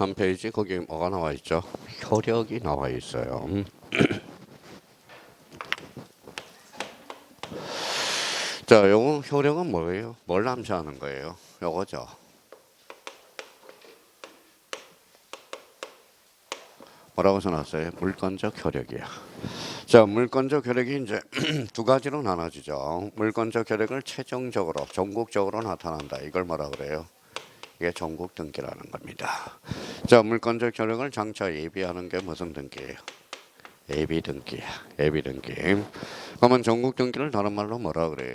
3페이지 거기 뭐가 나와 있죠? 효력이 나와 있어요. 자, 요거 효력은 뭐예요? 뭘 암시하는 거예요? 요거죠. 뭐라고 써놨어요? 물건적 효력이야. 자, 물건적 효력이 이제 두 가지로 나눠지죠. 물건적 효력을 최종적으로, 전국적으로 나타난다. 이걸 뭐라 그래요? 이게 전국 등기라는 겁니다. 자, 물건적 효력을 장차 예비하는 게 무슨 등기예요? 예비 등기야. 예비 등기. 그러면 전국 등기를 다른 말로 뭐라 그래요?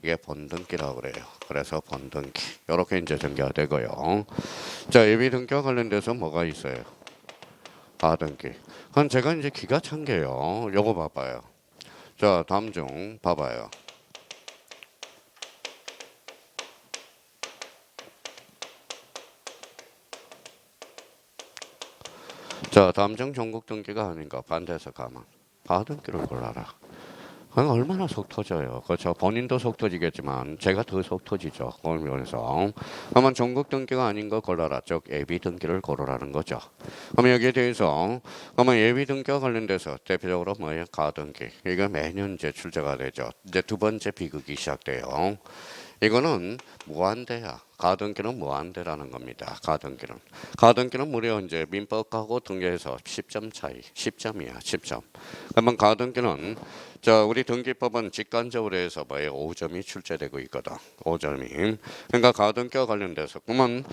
이게 본등기라고 그래요. 그래서 본등기. 이렇게 이제 등기가 되고요. 자, 예비 등기와 관련돼서 뭐가 있어요? 가등기. 그건 제가 이제 기가 찬 게요. 요거 봐봐요. 자, 다음 중 봐봐요. 자, 다음 중 전국 등기가 아닌가? 반대해서 가면 가등기를 골라라. 얼마나 속 터져요. 그렇죠. 본인도 속 터지겠지만 제가 더 속 터지죠. 그걸 면에서. 그러면 전국 등기가 아닌 거 골라라. 즉 예비 등기를 고르라는 거죠. 그러면 여기에 대해서 그러면 예비 등기와 관련돼서 대표적으로 뭐예요? 가등기. 이거 매년 이제 출제가 되죠. 이제 두 번째 비극이 시작돼요. 이거는 무한대야. 가등기는 무한대라는 겁니다. 가등기는 무려 이제 민법하고 등기에서 10점 차이. 10점이야. 10점. 그러면 가등기는 자, 우리 등기법은 직간접으로 해서 뭐예요? 5점이 출제되고 있거든. 5점이. 그러니까 가등기와 관련돼서 그러면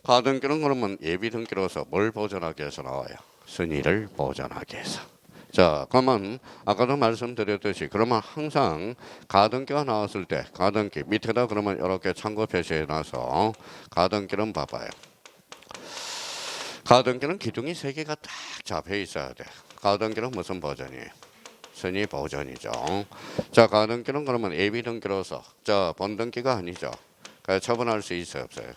가등기는 그러면 예비 등기로서 뭘 보전하기 위해서 나와요? 순위를 보전하기 위해서. 자, 그러면 아까도 말씀드렸듯이 그러면 항상 가등기가 나왔을 때 가등기 밑에다 그러면 이렇게 참고 표시해 놔서 가등기는 봐봐요. 가등기는 기둥이 3개가 딱 잡혀 있어야 돼. 가등기는 무슨 버전이에요? 순위 보전이죠. 자, 가등기는 그러면 예비 등기로서 자, 본등기가 아니죠. 처분할 수 있어요, 없어요?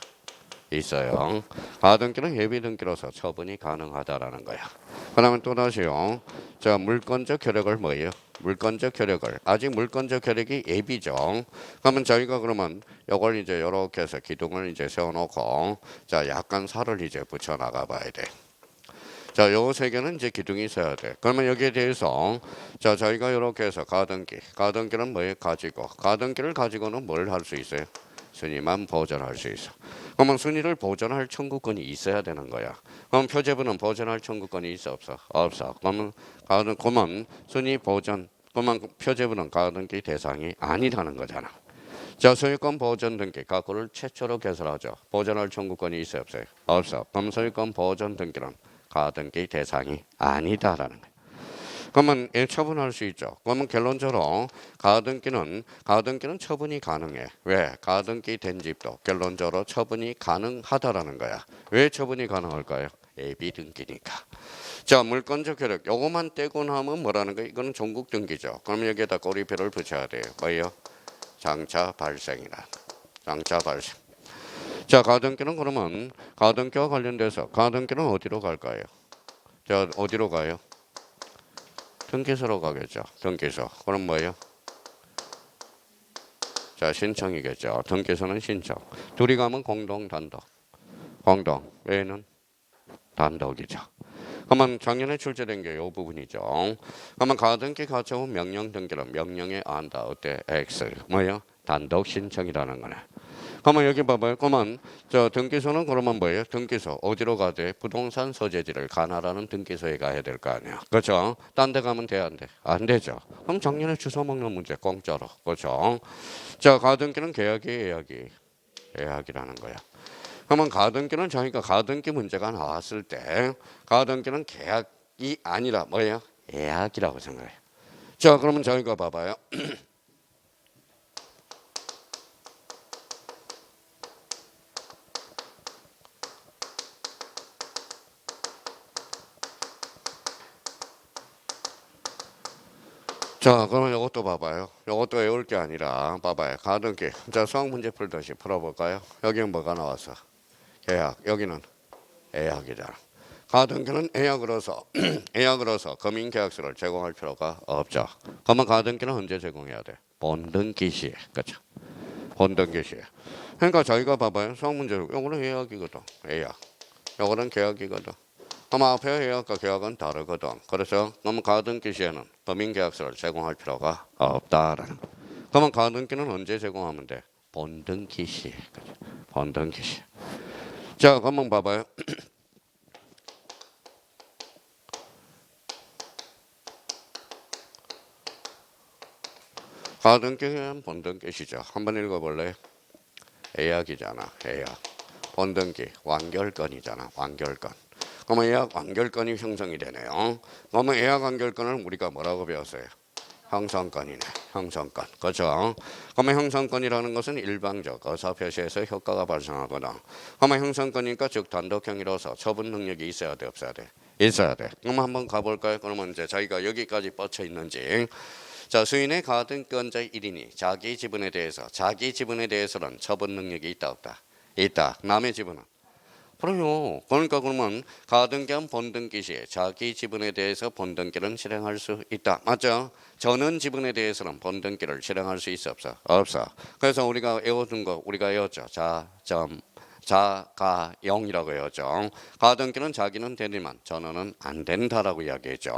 있어요. 가등기는 예비 등기로서 처분이 가능하다라는 거야. 그러면 또 다시요. 자, 물건적 효력을 뭐예요? 물건적 효력을 아직 물건적 효력이 예비죠. 그러면 저희가 그러면 요걸 이제 이렇게 해서 기둥을 이제 세워놓고 자, 약간 살을 이제 붙여 나가봐야 돼. 자, 요 3개는 이제 기둥이 있어야 돼. 그러면 여기에 대해서 자, 저희가 이렇게 해서 가등기는 뭐에 가지고 가등기를 가지고는 뭘 할 수 있어요? 순위만 보존할 수 있어. 그러면 순위를 보존할 청구권이 있어야 되는 거야. 그럼 표제부는 보존할 청구권이 있어 없어? 없어. 그러면 순위 보존. 그러면 표제부는 가등기 대상이 아니라는 거잖아. 자, 소유권 보존 등기 가구를 최초로 개설하죠. 보존할 청구권이 있어요 없어요? 없어. 그럼 소유권 보존 등기는 가등기 대상이 아니다라는 거예요. 그러면 처분할 수 있죠. 그러면 결론적으로 가등기는 처분이 가능해. 왜? 가등기 된 집도 결론적으로 처분이 가능하다라는 거야. 왜 처분이 가능할까요? 예비 등기니까. 자, 물건적 효력 요거만 떼고 나면 뭐라는 거예요? 이거는 전국 등기죠. 그럼 여기에다 꼬리표를 붙여야 돼요. 뭐예요? 장차 발생이라. 장차 발생. 자, 가등기는 그러면 가등기와 관련돼서 가등기는 어디로 갈까요? 자, 어디로 가요? 등기소로 가겠죠. 등기소. 그럼 뭐예요? 자, 신청이겠죠. 등기소는 신청. 둘이 가면 공동, 단독. 공동. 외에는 단독이죠. 그러면 작년에 출제된 게 이 부분이죠. 그러면 가등기 가처분 명령 등기는 명령에 안다. 어때? X. 뭐예요? 단독 신청이라는 거네. 그러면 여기 봐봐요. 그러면 저 등기소는 그러면 뭐예요? 등기소 어디로 가야 부동산 소재지를 가나라는 등기소에 가야 될 거 아니야. 그렇죠? 딴 데 가면 돼, 안 돼? 안 되죠. 그럼 작년에 주워 먹는 문제 공짜로. 그렇죠? 자, 가등기는 계약이 예약이라는 거야. 그러면 가등기는 자기가 가등기 문제가 나왔을 때 가등기는 계약이 아니라 뭐예요? 예약이라고 생각해요. 자, 그러면 저희가 봐봐요. 자, 그러면 이것도 봐봐요. 이것도 외울 게 아니라 봐봐요. 가등기. 자, 수학 문제 풀듯이 풀어볼까요? 여기는 뭐가 나왔어? 계약. 여기는 예약이잖아. 가등기는 예약으로서 금융계약서를 제공할 필요가 없죠. 그러면 가등기는 언제 제공해야 돼? 본등기 시에. 그렇죠? 본등기 시에. 그러니까 저희가 봐봐요. 수학 문제로 이거는 예약이거든. 예약. 요거는 계약이거든. 아마 앞에 계약과 계약은 다르거든. 그래서 그러면 가등기 시에는 범인계약서를 제공할 필요가 없다라는 거. 그러면 가등기는 언제 제공하면 돼? 본등기 시. 본등기 시. 자, 그러면 봐봐요. 가등기는 본등기 시죠. 한번 읽어볼래요? 예약이잖아. 예약. 본등기 완결건이잖아. 완결건. 그러면 예약 완결건이 형성이 되네요. 그러면 예약 완결건을 우리가 뭐라고 배웠어요? 형성건이네. 형성건. 그렇죠? 그러면 형성건이라는 것은 일방적 의사표시에서 효과가 발생하거든. 그러면 형성건이니까 즉 단독형이라서 처분 능력이 있어야 돼, 없어야 돼? 있어야 돼. 그럼 한번 가볼까요? 그러면 이제 자기가 여기까지 뻗쳐 있는지. 자, 수인의 가등기권자 1인이 자기 지분에 대해서는 처분 능력이 있다, 없다? 있다. 남의 지분은? 그래요. 그러니까 그러면 가등기한 본등기 시에 자기 지분에 대해서 본등기를 실행할 수 있다. 맞죠? 전원 지분에 대해서는 본등기를 실행할 수 있어, 없어? 없어. 그래서 우리가 외워둔 거 우리가 외웠죠. 자가영이라고 외웠죠. 가등기는 자기는 되지만 전원은 안 된다라고 이야기했죠.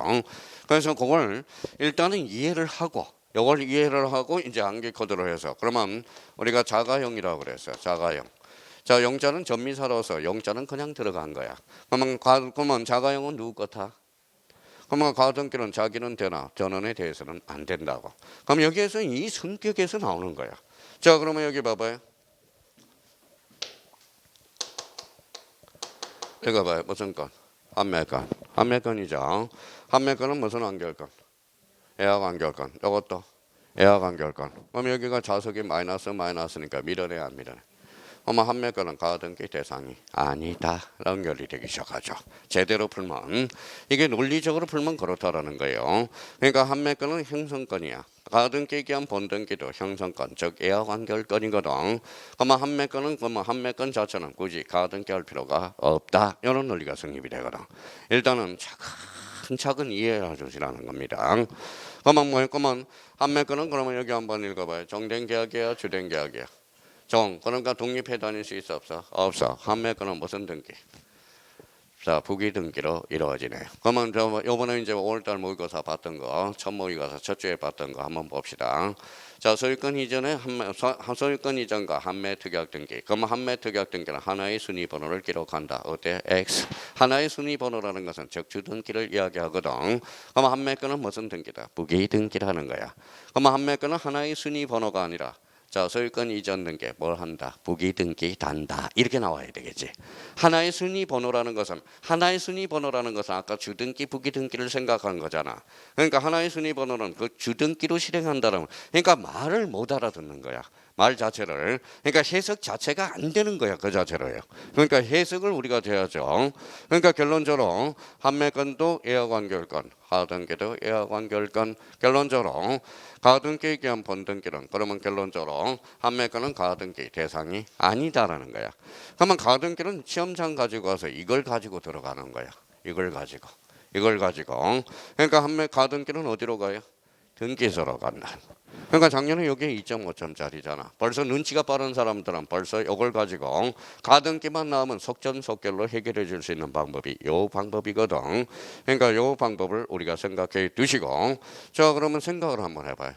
그래서 그걸 일단은 이해를 하고 이걸 이해를 하고 이제 암기 코드로 해서 그러면 우리가 자가영이라고 그랬어요. 자가영. 자, 영자는 전미사로서 영자는 그냥 들어간 거야. 그러면 자가영은 누구 거다? 그러면 가등기는 자기는 되나 전원에 대해서는 안 된다고. 그럼 여기에서 이 성격에서 나오는 거야. 자, 그러면 여기 봐봐요. 이거 봐요. 무슨 건? 한매건. 한매건이죠. 한매건은 무슨 완결건? 예약 완결건. 이것도 예약 완결건. 그럼 여기가 자석이 마이너스니까 밀어내 안 밀어내? 그러면 한매건은 가등기 대상이 아니다. 연결이 되기 시작하죠. 제대로 풀면 이게 논리적으로 풀면 그렇다라는 거예요. 그러니까 한매건은 형성건이야. 가등기에 기한 본등기도 형성건, 즉 예약 완결건이거든. 그러면 한매건 자체는 굳이 가등기 할 필요가 없다. 이런 논리가 성립이 되거든. 일단은 차근차근 이해해 주시라는 겁니다. 그러면 한매건은 그러면 여기 한번 읽어봐요. 정된 계약이야, 주된 계약이야. 그러니까 독립해 다닐 수 있어, 없어? 없어. 한매건은 무슨 등기? 자, 부기 등기로 이루어지네. 그러면 요번에 이제 5월달 모의고사 봤던 거, 첫 모의고사 첫 주에 봤던 거 한번 봅시다. 자, 소유권 이전에 소유권 이전과 한매 특약 등기. 그러면 한매 특약 등기는 하나의 순위 번호를 기록한다. 어때? X. 하나의 순위 번호라는 것은 즉 주등기를 이야기하거든. 그러면 한매건은 무슨 등기다? 부기 등기라는 거야. 그러면 한매건은 하나의 순위 번호가 아니라 자, 소유권 이전 등기 뭘 한다? 부기 등기 단다. 이렇게 나와야 되겠지. 하나의 순위 번호라는 것은 아까 주등기, 부기 등기를 생각한 거잖아. 그러니까 하나의 순위 번호는 그 주등기로 실행한다는 그러니까 말을 못 알아듣는 거야. 말 자체를. 그러니까 해석 자체가 안 되는 거야. 그 자체로요. 그러니까 해석을 우리가 돼야죠. 그러니까 결론적으로 한매건도 예약완결건, 하등기도 예약완결건. 결론적으로 가등기에 기한 본등기는 그러면 결론적으로 한매건은 가등기 대상이 아니다라는 거야. 그러면 가등기는 시험장 가지고 와서 이걸 가지고 들어가는 거야. 이걸 가지고. 그러니까 가등기는 어디로 가요? 등기소로 간다. 그러니까 작년에 여기에 2.5점짜리잖아. 벌써 눈치가 빠른 사람들은 벌써 이걸 가지고 가등기만 나오면 속전속결로 해결해 줄 수 있는 방법이 요 방법이거든. 그러니까 요 방법을 우리가 생각해 두시고 자, 그러면 생각을 한번 해봐요.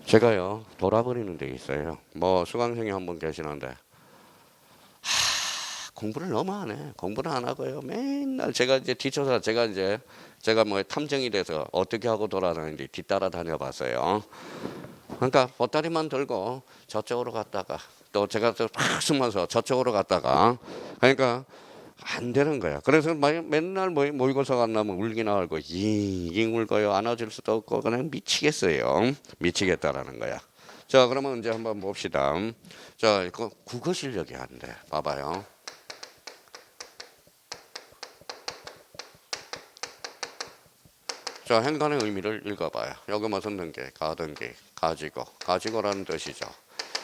제가요 돌아버리는 데 있어요. 뭐 수강생이 한 분 계시는데 공부를 너무 안 해. 공부를 안 하고요. 맨날 제가 이제 뒤쳐서 제가 뭐 탐정이 돼서 어떻게 하고 돌아다니는지 뒤따라 다녀봤어요. 그러니까 보따리만 들고 저쪽으로 갔다가 또 제가 팍 숨어서 저쪽으로 갔다가 그러니까 안 되는 거야. 그래서 맨날 모의고사 안 나면 울기나 하고 잉잉 울고요. 안아줄 수도 없고 그냥 미치겠어요. 미치겠다라는 거야. 자, 그러면 이제 한번 봅시다. 자, 이거 국어 실력이 안 돼. 봐봐요. 자, 행간의 의미를 읽어봐요. 여기 무슨 등기? 가등기. 가지고라는 뜻이죠.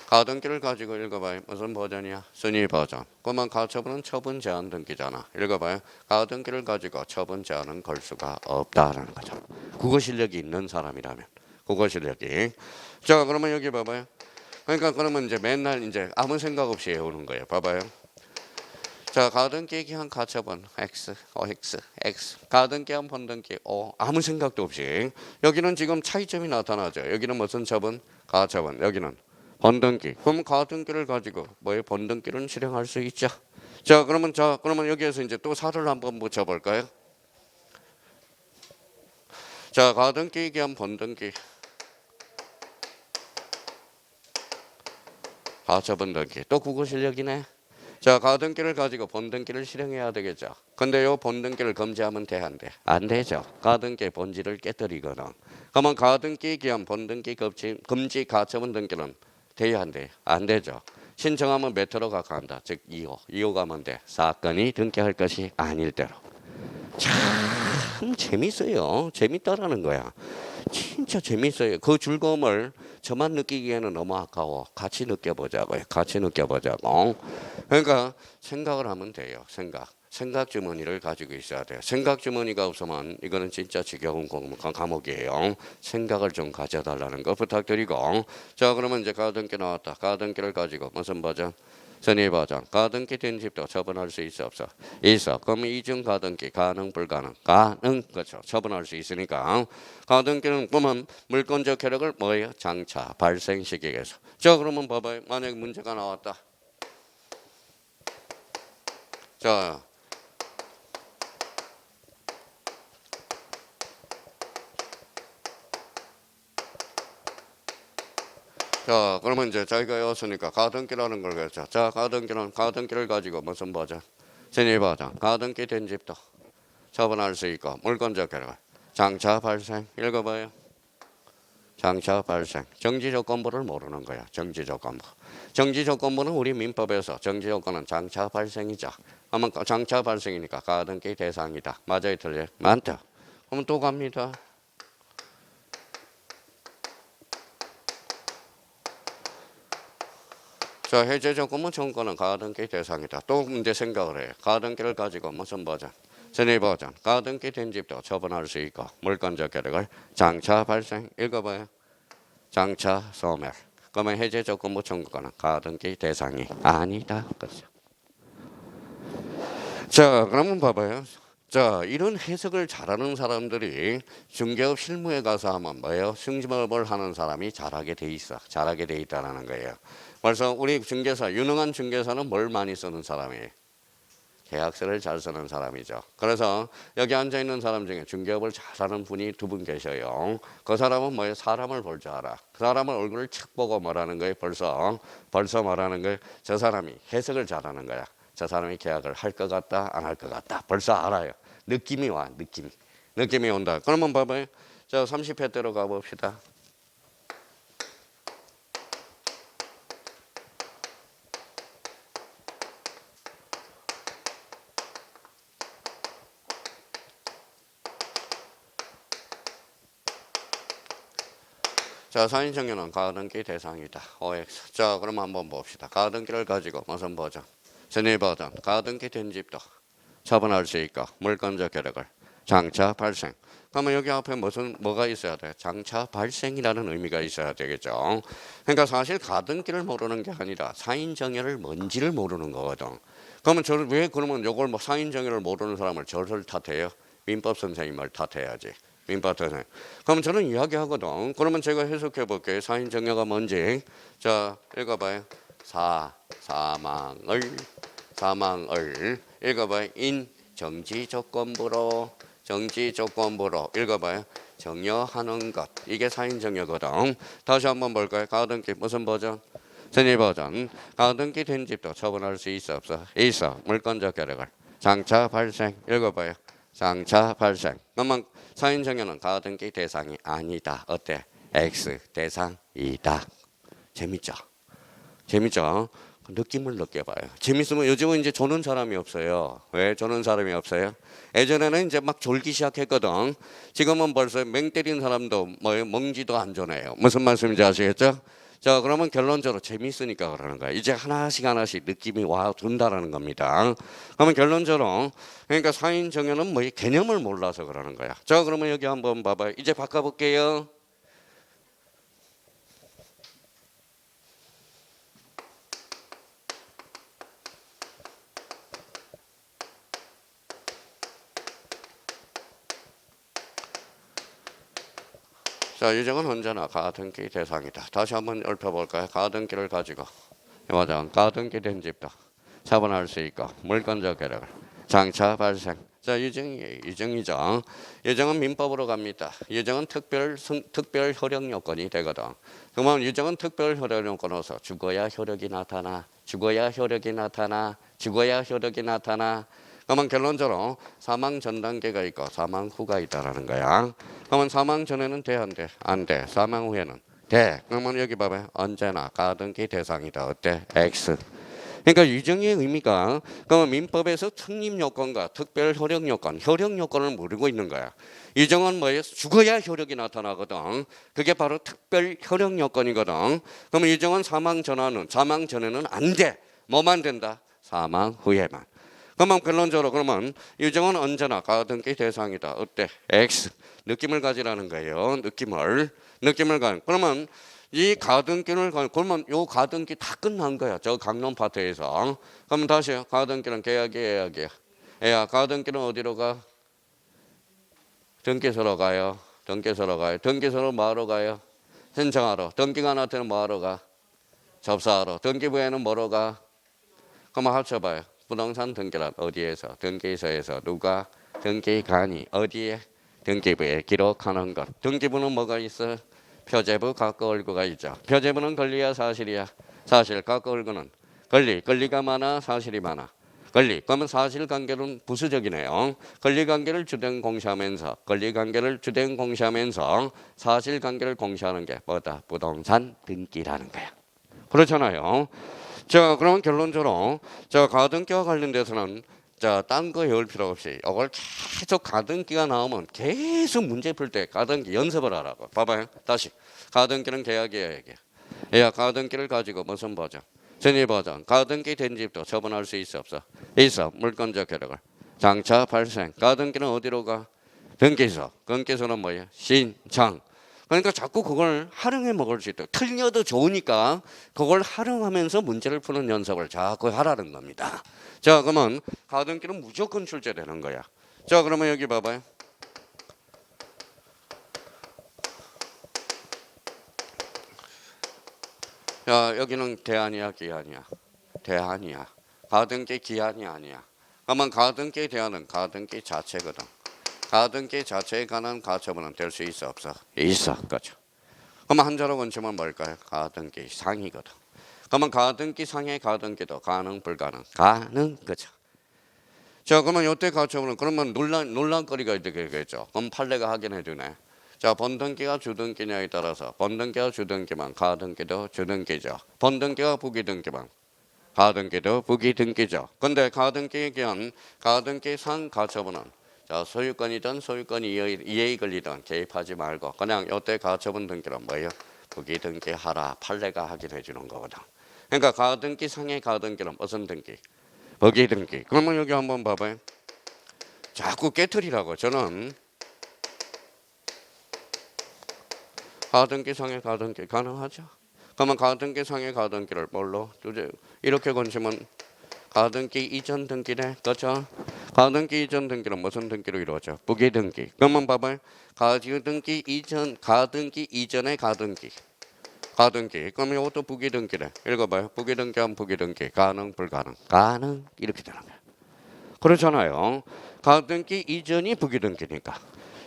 가등기를 가지고 읽어봐요. 무슨 버전이야? 순위 버전. 그러면 가처분은 처분 제한 등기잖아. 읽어봐요. 가등기를 가지고 처분 제한은 걸 수가 없다라는 거죠. 국어 실력이 있는 사람이라면. 국어 실력이. 자, 그러면 여기 봐봐요. 그러니까 그러면 이제 맨날 이제 아무 생각 없이 외우는 거예요. 봐봐요. 자, 가등기 기한 가처분 x, x, x. 가등기 한 번등기 o. 아무 생각도 없이. 여기는 지금 차이점이 나타나죠. 여기는 무슨 처분? 가처분. 여기는 번등기. 그럼 가등기를 가지고 뭐예요? 번등기는 실행할 수 있죠. 자, 그러면 여기에서 이제 또 살을 한번 붙여 볼까요? 자, 가등기 기한 번등기. 가처분 등기. 또 국어 실력이네. 자, 가등기를 가지고 번등기를 실행해야 되겠죠. 근데 요 번등기를 금지하면 돼, 안 돼? 안 되죠. 가등기의 본질을 깨뜨리거든. 그러면 가등기 기한 번등기 금지 가처분 등기는 돼야 안 돼? 안 되죠. 신청하면 몇 호로 간다. 즉 2호. 2호 가면 돼. 사건이 등기할 것이 아닐 대로. 참 재밌어요. 재밌다라는 거야. 진짜 재밌어요. 그 즐거움을 저만 느끼기에는 너무 아까워. 같이 느껴보자고요. 같이 느껴보자고. 그러니까 생각을 하면 돼요. 생각 주머니를 가지고 있어야 돼요. 생각 주머니가 없으면 이거는 진짜 지겨운 과목이에요. 생각을 좀 가져달라는 거 부탁드리고. 자, 그러면 이제 가등기 나왔다. 가등기를 가지고 무슨 버전? 선의 버전. 가등기 된 집도 처분할 수 있어 없어? 있어. 그럼 이중 가등기 가능 불가능? 가능. 그렇죠. 처분할 수 있으니까. 가등기는 그러면 물권적 효력을 뭐예요? 장차 발생 시기에서. 자, 그러면 봐봐요. 만약에 문제가 나왔다. 자, 그러면 이제 자기가 외웠으니까 가등기라는 걸 그랬죠. 자, 가등기를 가지고 무슨 버전? 진위 버전. 가등기 된 집도 처분할 수 있고 물권적 효력을 장차 발생. 읽어봐요. 장차 발생. 정지조건부를 모르는 거야. 정지조건부. 정지조건부는 우리 민법에서 정지조건은 장차 발생이죠. 아마 장차 발생이니까 가등기 대상이다. 맞아요, 틀려요? 맞다. 그러면 또 갑니다. 자, 해제조건부 청구는 가등기 대상이다. 또 문제 생각을 해요. 가등기를 가지고 무슨 버전? 선의 버전. 가등기 된 집도 처분할 수 있고 물권적 효력을 장차 발생. 읽어봐요. 장차 소멸. 그러면 해제조건부 청구권은 가등기 대상이 아니다. 그렇죠. 자, 그러면 봐봐요. 자, 이런 해석을 잘하는 사람들이 중개업 실무에 가서 하면 뭐예요? 승진업을 하는 사람이 잘하게 돼 있어. 잘하게 돼 있다라는 거예요. 그래서 우리 중개사, 유능한 중개사는 뭘 많이 쓰는 사람이에요? 계약서를 잘 쓰는 사람이죠. 그래서 여기 앉아있는 사람 중에 중개업을 잘하는 분이 두 분 계셔요. 그 사람은 뭐예요? 사람을 볼 줄 알아. 그 사람을 얼굴을 척 보고 말하는 거예요. 벌써 말하는 거예요. 저 사람이 해석을 잘하는 거야. 저 사람이 계약을 할 것 같다, 안 할 것 같다. 벌써 알아요. 느낌이 와, 느낌이 온다. 그러면 봐봐요. 자, 30회대로 가봅시다. 자, 사인정의는 가등기 대상이다. OX. 자, 그럼 한번 봅시다. 가등기를 가지고 무슨 버전? 선의 버전. 가등기 된 집도 처분할 수 있고 물권적 효력을 장차 발생. 그러면 여기 앞에 뭐가 있어야 돼? 장차 발생이라는 의미가 있어야 되겠죠. 그러니까 사실 가등기를 모르는 게 아니라 사인정의를 뭔지를 모르는 거거든. 그러면 저를 왜 그러면 요걸 뭐 사인정의를 모르는 사람을 저를 탓해요? 민법 선생님을 탓해야지. 민법 선생님. 그러면 저는 이야기하거든. 그러면 제가 해석해 볼게요. 사인정의가 뭔지. 자, 읽어봐요. 사망을 읽어봐요. 정지조건부로 읽어봐요. 정여하는 것. 이게 사인정여거든. 다시 한번 볼까요? 가등기 무슨 버전? 선의 버전. 가등기 된 집도 처분할 수 있어 없어? 있어. 물권적 효력을 장차 발생. 읽어봐요. 장차 발생. 그러면 사인정여는 가등기 대상이 아니다. 어때? X 대상이다. 재밌죠? 느낌을 느껴봐요. 재밌으면 요즘은 이제 조는 사람이 없어요. 왜 조는 사람이 없어요? 예전에는 이제 막 졸기 시작했거든. 지금은 벌써 맹 때린 사람도 멍지도 안 조네요. 무슨 말씀인지 아시겠죠? 자, 그러면 결론적으로 재밌으니까 그러는 거야. 이제 하나씩 느낌이 와 든다라는 겁니다. 그러면 결론적으로 그러니까 사인 정의는 개념을 몰라서 그러는 거야. 자, 그러면 여기 한번 봐봐요. 이제 바꿔볼게요. 자, 유정은 언제나 가등기 대상이다. 다시 한번 읊어볼까요? 가등기를 가지고 맞아. 가등기 된 집도 처분할 수 있고 물권적 효력을 장차 발생. 자, 유정이에요. 유정이죠. 유정은 민법으로 갑니다. 유정은 특별 효력 요건이 되거든. 그러면 유정은 특별 효력 요건으로서 죽어야 효력이 나타나. 죽어야 효력이 나타나. 죽어야 효력이 나타나. 그러면 결론적으로 사망 전 단계가 있고 사망 후가 있다라는 거야. 그러면 사망 전에는 돼, 안 돼? 안 돼. 사망 후에는 돼. 그러면 여기 봐봐요. 언제나 가등기 대상이다. 어때? X. 그러니까 유정의 의미가 그러면 민법에서 특립 요건과 특별 효력 요건, 효력 요건을 모르고 있는 거야. 유정은 뭐예요? 죽어야 효력이 나타나거든. 그게 바로 특별 효력 요건이거든. 그러면 유정은 사망 전에는 안 돼. 뭐만 된다? 사망 후에만. 그러면 결론적으로 그러면 유정은 언제나 가등기 대상이다. 어때? X. 느낌을 가지라는 거예요. 느낌을 가. 그러면 이 가등기를 그러면 요 가등기 다 끝난 거야. 저 강론 파트에서. 그럼 다시 가등기는 계약이야. 가등기는 어디로 가? 등기소로 가요. 등기소로 뭐하러 가요? 신청하러. 등기가 나한테는 뭐하러 가? 접수하러. 등기부에는 뭐로 가? 그럼 합쳐봐요. 부동산 등기란 어디에서? 등기소에서 누가? 등기관이 어디에? 등기부에 기록하는 것. 등기부는 뭐가 있어? 표제부 갖고 얼구가 있죠. 표제부는 권리야 사실이야? 사실 갖고 얼구는 권리가 많아 사실이 많아? 권리. 그러면 사실관계는 부수적이네요. 권리관계를 주된 공시하면서 사실관계를 공시하는 게 뭐다? 부동산 등기라는 거야. 그렇잖아요. 자, 그러면 결론적으로 자, 가등기와 관련돼서는 자, 딴 거 외울 필요 없이 이걸 계속 가등기가 나오면 계속 문제 풀 때 가등기 연습을 하라고. 봐봐요. 다시. 가등기는 계약이에요, 이게. 가등기를 가지고 무슨 버전? 전입 버전. 가등기 된 집도 처분할 수 있어, 없어? 있어. 물권적 효력을. 장차 발생. 가등기는 어디로 가? 등기소. 등기소는 뭐예요? 신청. 그러니까 자꾸 그걸 활용해 먹을 수 있다. 틀려도 좋으니까 그걸 활용하면서 문제를 푸는 연습을 자꾸 하라는 겁니다. 자, 그러면 가등기는 무조건 출제되는 거야. 자, 그러면 여기 봐봐요. 야, 여기는 대안이야, 기한이야? 대안이야. 가등기 기한이 아니야. 그러면 가등기 대안은 가등기 자체거든. 가등기 자체에 관한 가처분은 될 수 있어, 없어? 있어. 그렇죠. 그러면 한자로 건치면 뭘까요? 가등기 상이거든. 그러면 가등기 상의 가등기도 가능 불가능? 가능. 그렇죠. 자, 그러면 이때 가처분은 그러면 논란거리가 되겠죠. 그럼 판례가 확인해 주네. 자, 번등기가 주등기냐에 따라서 번등기가 주등기만 가등기도 주등기죠. 번등기가 부기등기만 가등기도 부기등기죠. 근데 가등기에 기한 가등기 상 가처분은 자, 소유권이든 소유권 이해에 걸리든 개입하지 말고 그냥 이때 가처분 등기는 뭐예요? 부기등기하라. 판례가 확인해 주는 거거든. 그러니까 가등기 상의 가등기는 무슨 등기? 부기등기. 그러면 여기 한번 봐봐요. 자꾸 깨트리라고. 저는 가등기 상의 가등기 가능하죠? 그러면 가등기 상의 가등기를 뭘로? 이렇게 건시면 가등기 이전 등기네. 그렇죠? 가등기 이전 등기는 무슨 등기로 이루어져? 부기등기. 그러면 봐봐요. 가등기 이전의 가등기. 그러면 이것도 부기등기네. 읽어봐요. 부기등기하면 부기등기. 가능 불가능? 가능. 이렇게 되는 거야. 그렇잖아요. 가등기 이전이 부기등기니까.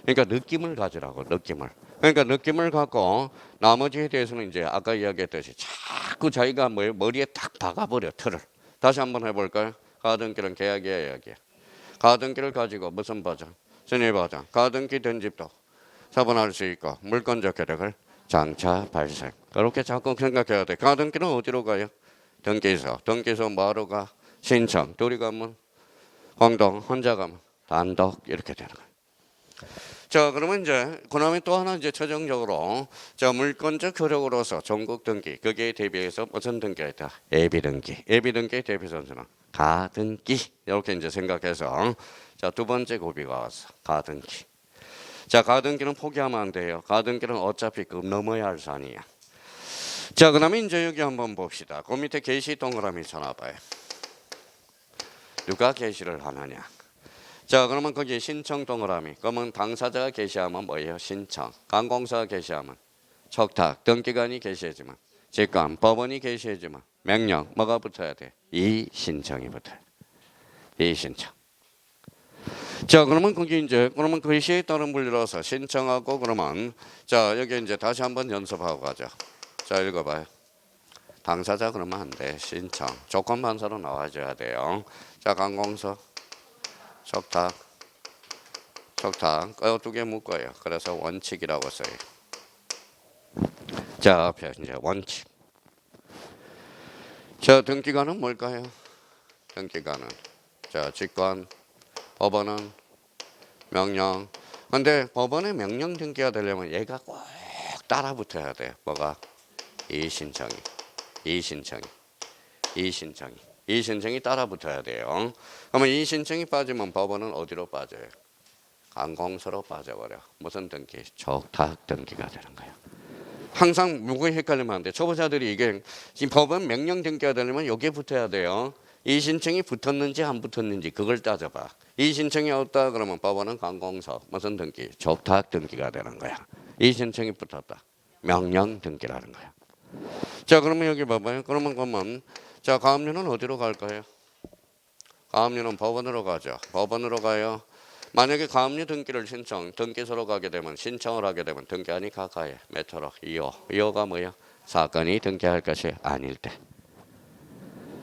그러니까 느낌을 가지라고. 그러니까 느낌을 갖고 나머지에 대해서는 이제 아까 이야기했듯이 자꾸 자기가 머리에 탁 박아버려. 틀을. 다시 한번 해볼까요? 가등기는 계약이야, 이야기야. 가등기를 가지고 무슨 버전? 전입 버전. 가등기 된 집도 처분할 수 있고 물권적 효력을 장차 발생. 그렇게 자꾸 생각해야 돼. 가등기는 어디로 가요? 등기소 뭐하러 가? 신청. 둘이 가면 공동, 혼자 가면 단독 이렇게 되는 거예요. 자, 그러면 이제 그다음에 또 하나 이제 최종적으로 자, 물권적 효력으로서 전국 등기 거기에 대비해서 무슨 등기가 있다? 예비 등기의 대표 선수는 가등기. 이렇게 이제 생각해서 자, 두 번째 고비가 왔어. 가등기. 자, 가등기는 포기하면 안 돼요. 가등기는 어차피 급 넘어야 할 산이야. 자, 그다음에 이제 여기 한번 봅시다. 그 밑에 계시 동그라미 쳐놔봐요. 누가 계시를 하느냐? 자, 그러면 거기 신청 동그라미. 그러면 당사자가 게시하면 뭐예요? 신청. 관공서가 게시하면 척탁. 등기관이 게시해주면 직관. 법원이 게시해주면 명령. 뭐가 붙어야 돼? 이 신청이 붙어요. 이 신청. 자, 그러면 거기 이제 그러면 글씨에 따른 분류로서 신청하고 그러면 자, 여기 이제 다시 한번 연습하고 가자. 자, 읽어봐요. 당사자 그러면 안 돼. 신청. 조건반사로 나와줘야 돼요. 자, 관공서 척탁. 척탁. 두 개 묶어요. 그래서 원칙이라고 써요. 자, 앞에 이제 원칙. 자, 등기관은 뭘까요? 등기관은 자, 직관. 법원은 명령. 근데 법원의 명령 등기가 되려면 얘가 꼭 따라붙어야 돼. 뭐가? 이 신청이. 이 신청이. 이 신청이. 이 신청이 따라붙어야 돼요. 그러면 이 신청이 빠지면 법원은 어디로 빠져요? 관공서로 빠져버려. 무슨 등기? 척탁 등기가 되는 거예요. 항상 누구에 헷갈리면 안 돼. 초보자들이 이게 지금 법원 명령 등기가 되려면 여기에 붙어야 돼요. 이 신청이 붙었는지 안 붙었는지 그걸 따져봐. 이 신청이 없다 그러면 법원은 관공서 무슨 등기? 척탁 등기가 되는 거야. 이 신청이 붙었다. 명령 등기라는 거야. 자, 그러면 여기 봐봐요. 그러면 자, 가압류는 어디로 갈까요? 가압류는 법원으로 가죠. 법원으로 가요. 만약에 가압류 등기를 등기소로 가게 되면 신청을 하게 되면 등기한이 가까이 몇 호로? 2호. 2호가 뭐야? 사건이 등기할 것이 아닐 때.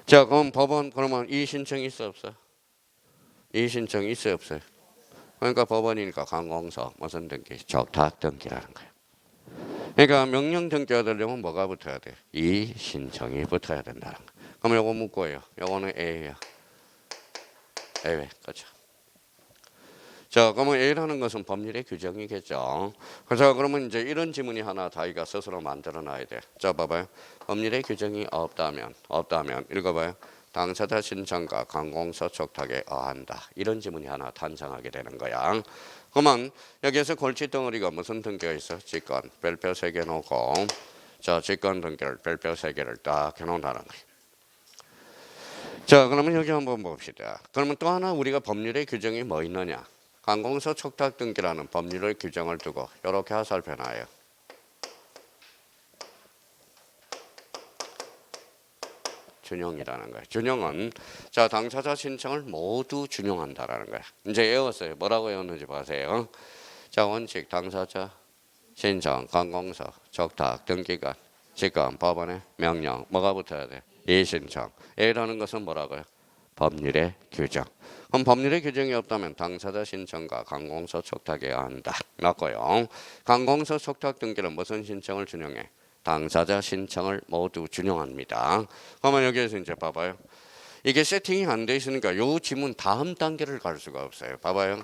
자, 그럼 법원 그러면 이 신청이 있어 없어? 이 신청이 있어 없어요? 그러니까 법원이니까 관공서 무슨 등기? 척탁 등기라는 거예요. 그러니까 명령 등기가 되려면 뭐가 붙어야 돼? 이 신청이 붙어야 된다는 거. 그럼 요거 묶고요. 요거는 A야. A 그렇죠. 자, 그러면 A라는 것은 법률의 규정이겠죠. 그래서 그러면 이제 이런 지문이 하나 자기가 스스로 만들어 놔야 돼. 자, 봐봐요. 법률의 규정이 없다면 읽어봐요. 당사자 신청과 관공서 척탁에 어한다. 이런 지문이 하나 탄생하게 되는 거야. 그러면 여기에서 골칫덩어리가 무슨 등기가 있어? 직권, 별표 3개 놓고 자, 직권 등기를 별표 3개를 딱 해놓는다는 거야. 자, 그러면 여기 한번 봅시다. 그러면 또 하나 우리가 법률의 규정이 뭐 있느냐? 관공서 척탁 등기라는 법률의 규정을 두고 이렇게 화살표놔요. 준용이라는 거예요. 준용은 자, 당사자 신청을 모두 준용한다라는 거야. 이제 외웠어요. 뭐라고 외웠는지 보세요. 자, 원칙 당사자 신청 관공서 척탁 등기관 직권 법원의 명령 뭐가 붙어야 돼? 이 신청. A라는 것은 뭐라고요? 법률의 규정. 그럼 법률의 규정이 없다면 당사자 신청과 관공서 척탁해야 한다. 맞고요. 관공서 척탁 등기는 무슨 신청을 준용해? 당사자 신청을 모두 준용합니다. 그러면 여기에서 이제 봐봐요. 이게 세팅이 안 돼 있으니까 요 지문 다음 단계를 갈 수가 없어요. 봐봐요.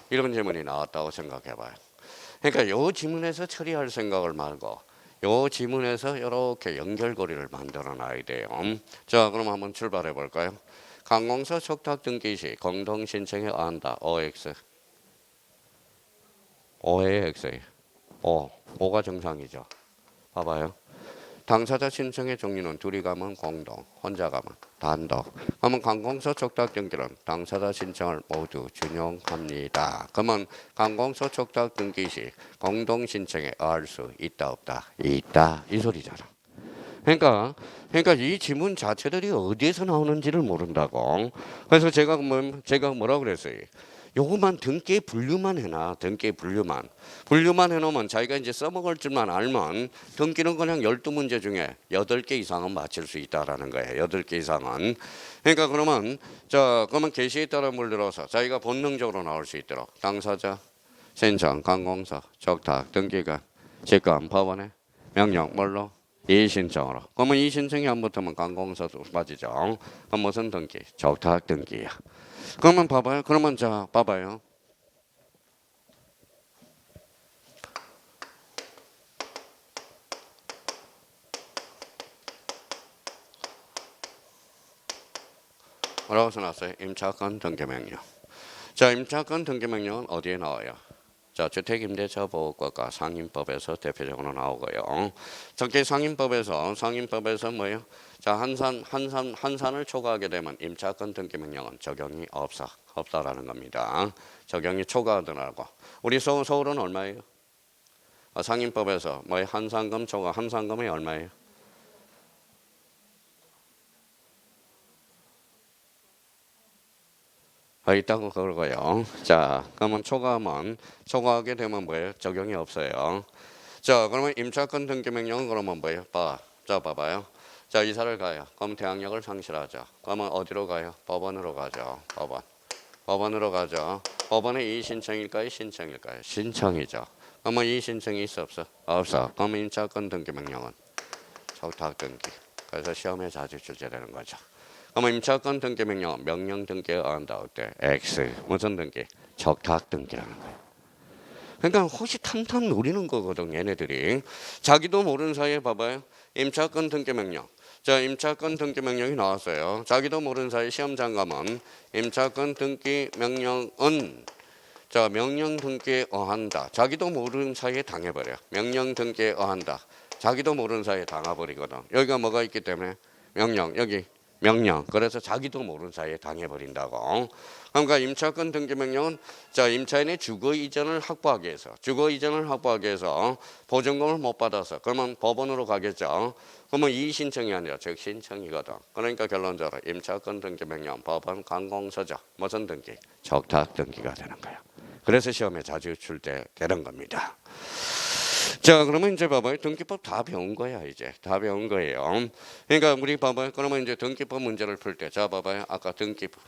이런 질문이 나왔다고 생각해봐요. 그러니까 요 지문에서 처리할 생각을 말고 요 지문에서 이렇게 연결고리를 만들어 놔야 돼요. 자, 그럼 한번 출발해 볼까요? 관공서 척탁 등기 시 공동 신청에 어한다. OX. O의 X예요. O가 정상이죠. 봐봐요. 당사자 신청의 종류는 둘이 가면 공동, 혼자 가면 단독. 그러면 관공서 척탁 등기는 당사자 신청을 모두 준용합니다. 그러면 관공서 척탁 등기 시 공동 신청에 어할 수 있다 없다? 있다 이 소리잖아. 그러니까 이 지문 자체들이 어디에서 나오는지를 모른다고. 그래서 제가 뭐라고 그랬어요? 요것만 등기 분류만 해놔. 등기 분류만 해놓으면 자기가 이제 써먹을 줄만 알면 등기는 그냥 12문제 중에 8개 이상은 맞힐 수 있다라는 거예요. 8개 이상은. 그러니까 그러면 계시에 따라 물들어서 자기가 본능적으로 나올 수 있도록 당사자, 신청, 관공서, 척탁, 등기관, 직권, 법원의 명령 뭘로? 이 신청으로. 그러면 이 신청이 안 붙으면 관공서도 빠지죠. 그럼 무슨 등기? 척탁 등기야. 그러면 봐봐요. 봐봐요. 뭐라고 써놨어요? 임차권 등기명령. 자, 임차권 등기명령은 어디에 나와요? 자, 주택임대차보호법과 상임법에서 대표적으로 나오고요. 특히 상임법에서 뭐예요? 자, 한산을 초과하게 되면 임차권 등기명령은 적용이 없다라는 겁니다. 적용이 초과하더라고. 우리 서울은 얼마예요? 상임법에서 뭐예요? 한산금 초과, 한산금이 얼마예요? 있다고 그러고요. 자, 그러면 초과하게 되면 뭐예요? 적용이 없어요. 자, 그러면 임차권 등기명령은 그러면 뭐예요? 자, 봐봐요. 자, 이사를 가요. 그럼 대항력을 상실하죠. 그러면 어디로 가요? 법원으로 가죠. 법원으로 가죠. 법원에 이의신청일까요? 신청일까요? 신청이죠. 그러면 이의신청이 있어 없어? 없어. 그러면 임차권 등기명령은 적탁 등기. 그래서 시험에 자주 출제되는 거죠. 그러면 임차권 등기명령은 명령 등기에 의한다. 어때? X. 무슨 등기? 적탁 등기라는 거예요. 그러니까 호시탐탐 노리는 거거든 얘네들이. 자기도 모르는 사이에 봐봐요. 임차권 등기명령. 자, 임차권 등기명령이 나왔어요. 자기도 모르는 사이에 시험장 가면 임차권 등기명령은 자, 명령 등기에 의한다. 자기도 모르는 사이에 당해버려. 명령 등기에 의한다. 자기도 모르는 사이에 당해버리거든. 여기가 뭐가 있기 때문에 명령, 여기 명령. 그래서 자기도 모르는 사이에 당해버린다고. 그러니까 임차권 등기명령은 자, 임차인의 주거 이전을 확보하기 위해서 보증금을 못 받아서 그러면 법원으로 가겠죠. 그러면 이의신청이 아니라 즉 신청이거든. 그러니까 결론적으로 임차권 등기명령 법원 관공서적 무슨 등기? 적탁 등기가 되는 거예요. 그래서 시험에 자주 출제되는 겁니다. 자, 그러면 이제 봐봐요. 등기법 다 배운 거야, 이제. 다 배운 거예요. 그러니까 우리 봐봐요. 그러면 이제 등기법 문제를 풀 때. 자, 봐봐요. 아까 등기부.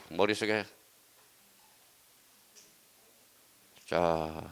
머릿속에. 자,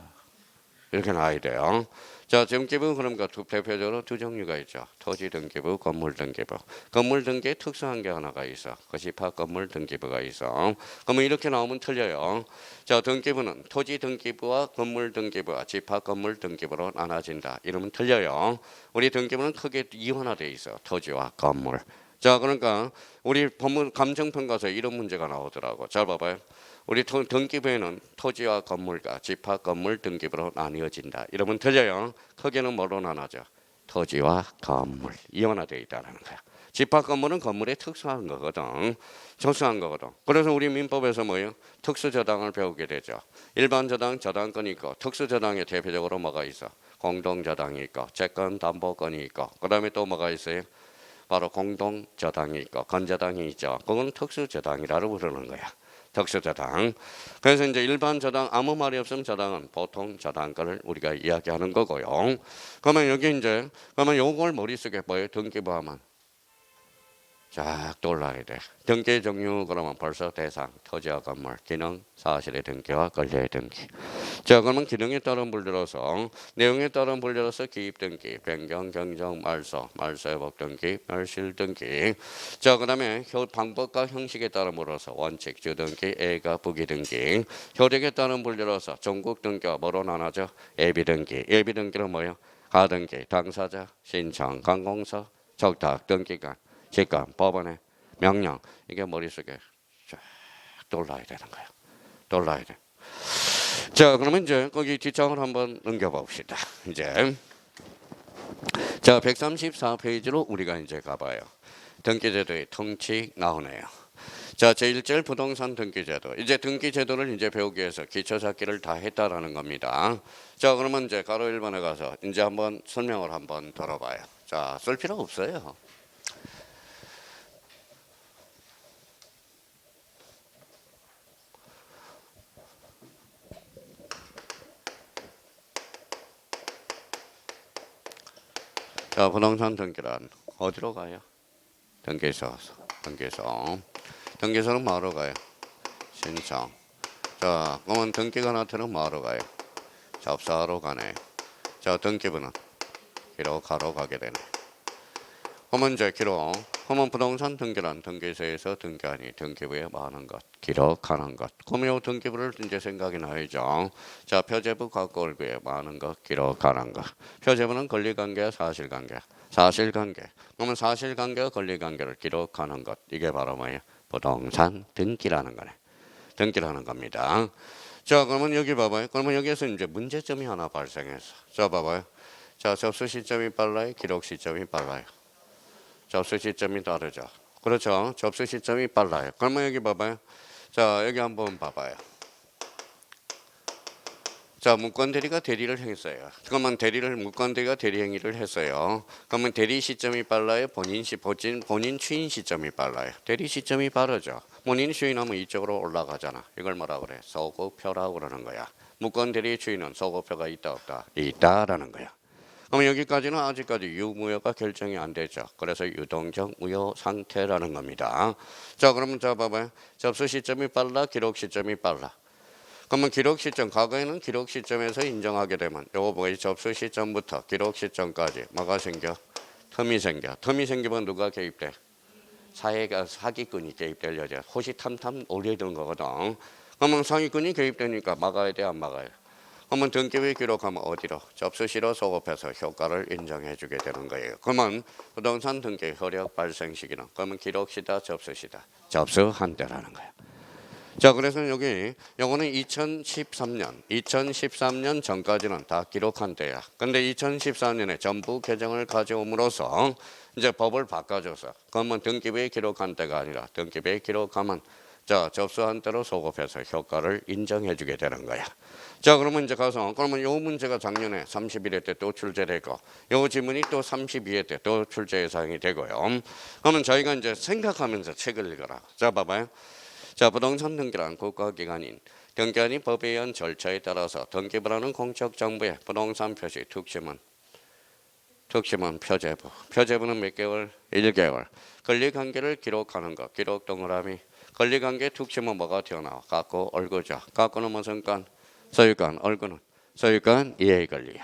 이렇게 나와야 돼요. 자, 등기부 그러니까 대표적으로 두 종류가 있죠. 토지 등기부, 건물 등기부. 건물 등기에 특수한 게 하나가 있어. 집합 건물 등기부가 있어. 그러면 이렇게 나오면 틀려요. 자, 등기부는 토지 등기부와 건물 등기부와 집합 건물 등기부로 나눠진다. 이러면 틀려요. 우리 등기부는 크게 이원화되어 있어. 토지와 건물. 자, 그러니까 우리 법문 감정평가서에 이런 문제가 나오더라고. 잘 봐봐요. 우리 등기부에는 토지와 건물과 집합 건물 등기부로 나뉘어진다. 이러면 틀려요. 크게는 뭐로 나눠져? 토지와 건물. 이원화되어 있다는 거야. 집합 건물은 건물의 특수한 거거든. 그래서 우리 민법에서 뭐예요? 특수저당을 배우게 되죠. 일반저당, 저당권이 있고 특수저당에 대표적으로 뭐가 있어? 공동저당이 있고 채권담보권이 있고 그 다음에 또 뭐가 있어요? 바로 공동저당이 있고 건저당이 있죠. 그건 특수저당이라고 부르는 거야. 특수저당. 그래서 이제 일반 저당 아무 말이 없으면 저당은 보통 저당권을 우리가 이야기하는 거고요. 그러면 여기 이제 그러면 요걸 머릿속에 뭐예요? 등기부하면 쫙 떠올라야 돼. 등기 종류 그러면 벌써 대상, 토지와 건물, 기능, 사실의 등기와 권리의 등기. 자, 그러면 기능에 따른 분류로서 내용에 따른 분류로서 기입 등기, 변경, 경정, 말소, 회복 등기, 멸실 등기. 자, 그다음에 방법과 형식에 따른 분류로서 원칙, 주 등기, A가 부기 등기. 효력에 따른 분류로서 전국 등기와 뭐로 나눠져? 예비 등기. 예비 등기는 뭐예요? 가등기, 당사자, 신청, 관공서, 적탁, 등기관. 직관, 법원의 명령 이게 머릿속에 쫙 떠올라야 되는 거예요. 떠올라야 돼. 자, 그러면 이제 거기 뒷장을 한번 넘겨봅시다. 이제 자 134페이지로 우리가 이제 가봐요. 등기제도의 통칙 나오네요. 자, 제1절 부동산 등기제도. 이제 등기제도를 이제 배우기 위해서 기초잡기를 다 했다라는 겁니다. 자, 그러면 이제 가로 1번에 가서 이제 한번 설명을 한번 들어봐요. 자, 쓸 필요 없어요. 자, 부동산 등기란 어디로 가요? 등기소. 등기소는 뭐하러 가요? 신청. 자, 그러면 등기가 나타나면 뭐하러 가요? 접수하러 가네. 자, 등기부는 기록하러 가게 되네. 그러면 이제 기록. 그러면 부동산 등기란 등기소에서 등기하니 등기부에 많은 것, 기록하는 것. 그러면 이 등기부를 이제 생각이 나야죠. 자, 표제부 각골구에 많은 것, 기록하는 것. 표제부는 권리관계와 사실관계. 그러면 사실관계와 권리관계를 기록하는 것. 이게 바로 뭐예요? 부동산 등기라는 거네. 등기라는 겁니다. 자, 그러면 여기 봐봐요. 그러면 여기에서 이제 문제점이 하나 발생했어. 자, 봐봐요. 자, 접수 시점이 빨라요? 기록 시점이 빨라요? 접수 시점이 다르죠. 그렇죠. 접수 시점이 빨라요. 그러면 여기 봐봐요. 자, 여기 한번 봐봐요. 자, 무권 대리가 대리를 했어요. 그러면 무권 대리가 대리 행위를 했어요. 그러면 대리 시점이 빨라요? 본인 추인 시점이 빨라요? 대리 시점이 빠르죠. 본인 추인하면 이쪽으로 올라가잖아. 이걸 뭐라 그래? 소급표라고 그러는 거야. 무권 대리 추인은 소급표가 있다 없다? 있다라는 거야. 그럼 여기까지는 아직까지 유무효가 결정이 안 되죠. 그래서 유동적 무효 상태라는 겁니다. 자, 그러면 자 봐봐요. 접수 시점이 빨라, 기록 시점이 빨라. 그러면 기록 시점, 과거에는 기록 시점에서 인정하게 되면 요거 뭐가 접수 시점부터 기록 시점까지 뭐가 생겨? 텀이 생겨. 텀이 생기면 누가 개입돼? 사기꾼이 개입될 여자. 호시탐탐 올려드는 거거든. 그러면 사기꾼이 개입되니까 막아야 돼, 안 막아요? 그러면 등기부에 기록하면 어디로? 접수시로 소급해서 효과를 인정해 주게 되는 거예요. 그러면 부동산 등기 효력 발생 시기는 그러면 기록시다, 접수시다? 접수한때라는 거예요. 자, 그래서 여기 요거는 2013년 전까지는 다 기록한 때야. 근데 2014년에 정부 개정을 가져옴으로써 이제 법을 바꿔줘서 그러면 등기부에 기록한 때가 아니라 등기부에 기록하면 자, 접수한 때로 소급해서 효과를 인정해 주게 되는 거야. 자, 그러면 이제 가서 그러면 요 문제가 작년에 31회 때 또 출제되고 요 지문이 또 32회 때 또 출제 예상이 되고요. 그러면 저희가 이제 생각하면서 책을 읽어라. 자, 봐봐요. 자, 부동산 등기란 국가기관인 등기관이 법에 의한 절차에 따라서 등기부라는 공적정부의 부동산 표시 특심은 표제부. 표제부는 몇 개월? 1개월. 권리관계를 기록하는 것. 기록 동그라미. 권리관계 특심은 뭐가 튀어나와? 갖고 얼구죠. 갖고는 무슨 건? 소유권. 얼구는? 소유권 이해권리야.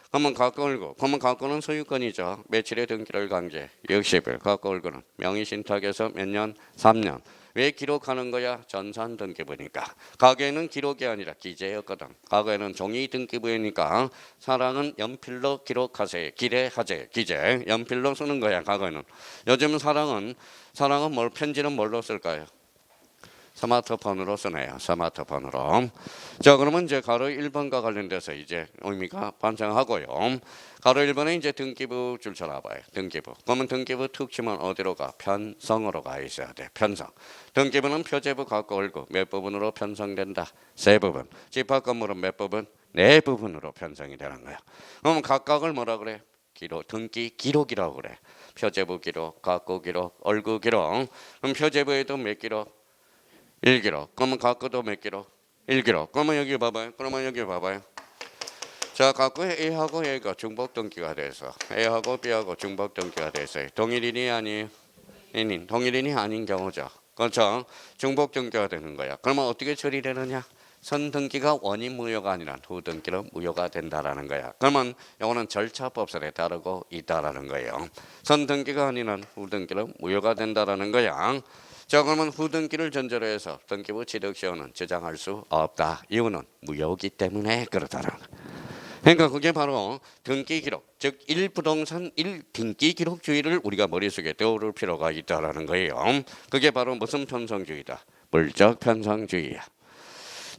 그러면 갖고 얼구. 그러면 갖고는 소유권이죠. 며칠의 등기를 강제? 60일. 갖고 얼구는? 명의신탁에서 몇 년? 3년. 왜 기록하는 거야? 전산 등기부니까. 과거에는 기록이 아니라 기재였거든. 과거에는 종이 등기부이니까 사랑은 연필로 기록하세요. 기재하세요. 기재. 연필로 쓰는 거야. 과거에는. 요즘 사랑은 편지는 뭘로 쓸까요? 스마트폰으로 쓰네요. 스마트폰으로. 자, 그러면 이제 가로 1번과 관련돼서 이제 의미가 반성하고요. 가로 1번에 이제 등기부 줄 쳐놔봐요. 등기부. 그러면 등기부 특징은 어디로 가? 편성으로 가 있어야 돼. 편성. 등기부는 표제부 갖고 얼고 몇 부분으로 편성된다? 세 부분. 집합 건물은 몇 부분? 네 부분으로 편성이 되는 거야. 그러면 각각을 뭐라 그래? 등기 기록이라고 그래. 표제부 기록, 갖고 기록, 얼구 기록. 그럼 표제부에도 몇 기록? 1기록. 그러면 갖고도 몇 기록? 1기록. 그러면 여기 봐봐요. 자, 갖고 A하고 A가 중복 등기가 돼서 A하고 B하고 중복 등기가 돼서 동일인이 아니에요? 동일인이 아닌 경우죠. 그렇죠? 중복 등기가 되는 거야. 그러면 어떻게 처리되느냐? 선등기가 원인 무효가 아니라 후등기는 무효가 된다라는 거야. 그러면 이거는 절차법설에 따르고 있다라는 거예요. 선등기가 아니라 후등기는 무효가 된다라는 거야. 자, 그러면 후등기를 전제로 해서 등기부 취득시효는 저장할 수 없다. 이유는 무효이기 때문에 그렇다는 거야. 그러니까 그게 바로 등기 기록, 즉 1부동산 1등기 기록주의를 우리가 머릿속에 떠오를 필요가 있다라는 거예요. 그게 바로 무슨 편성주의다? 물적 편성주의야.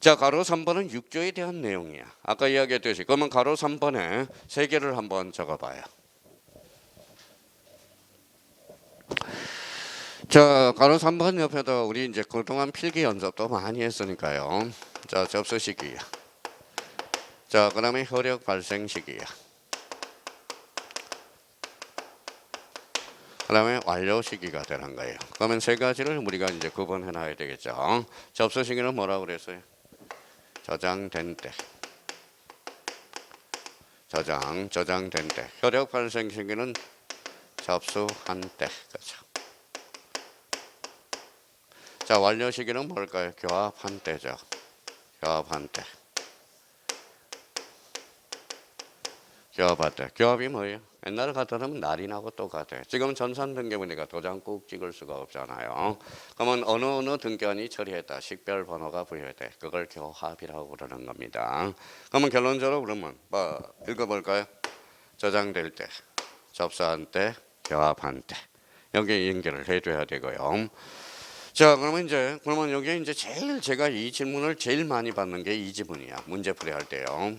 자, 가로 3번은 6조에 대한 내용이야. 아까 이야기했듯이 그러면 가로 3번에 세 개를 한번 적어봐요. 자, 가로 3번 옆에도 우리 이제 그동안 필기 연습도 많이 했으니까요. 자, 접수 시기야. 자, 그 다음에 효력 발생 시기야. 그 다음에 완료 시기가 되는 거예요. 그러면 세 가지를 우리가 이제 구분해 놔야 되겠죠. 접수 시기는 뭐라고 그랬어요? 저장된 때. 저장된 때. 효력 발생 시기는 접수한 때. 그렇죠. 자, 완료 시기는 뭘까요? 교합한 때죠. 교합한 때. 교합할 때. 교합이 뭐예요? 옛날 같으면 날인하고 똑같아요. 지금 전산 등기부니까 도장 꾹 찍을 수가 없잖아요. 그러면 어느 등기관이 처리했다. 식별 번호가 부여돼. 그걸 교합이라고 그러는 겁니다. 그러면 결론적으로 그러면 뭐 읽어볼까요? 저장될 때, 접수한 때, 교합한 때. 여기 연결을 해줘야 되고요. 자, 그러면 여기 이제 제일 제가 이 질문을 제일 많이 받는 게 이 지문이야. 문제풀이 할 때요.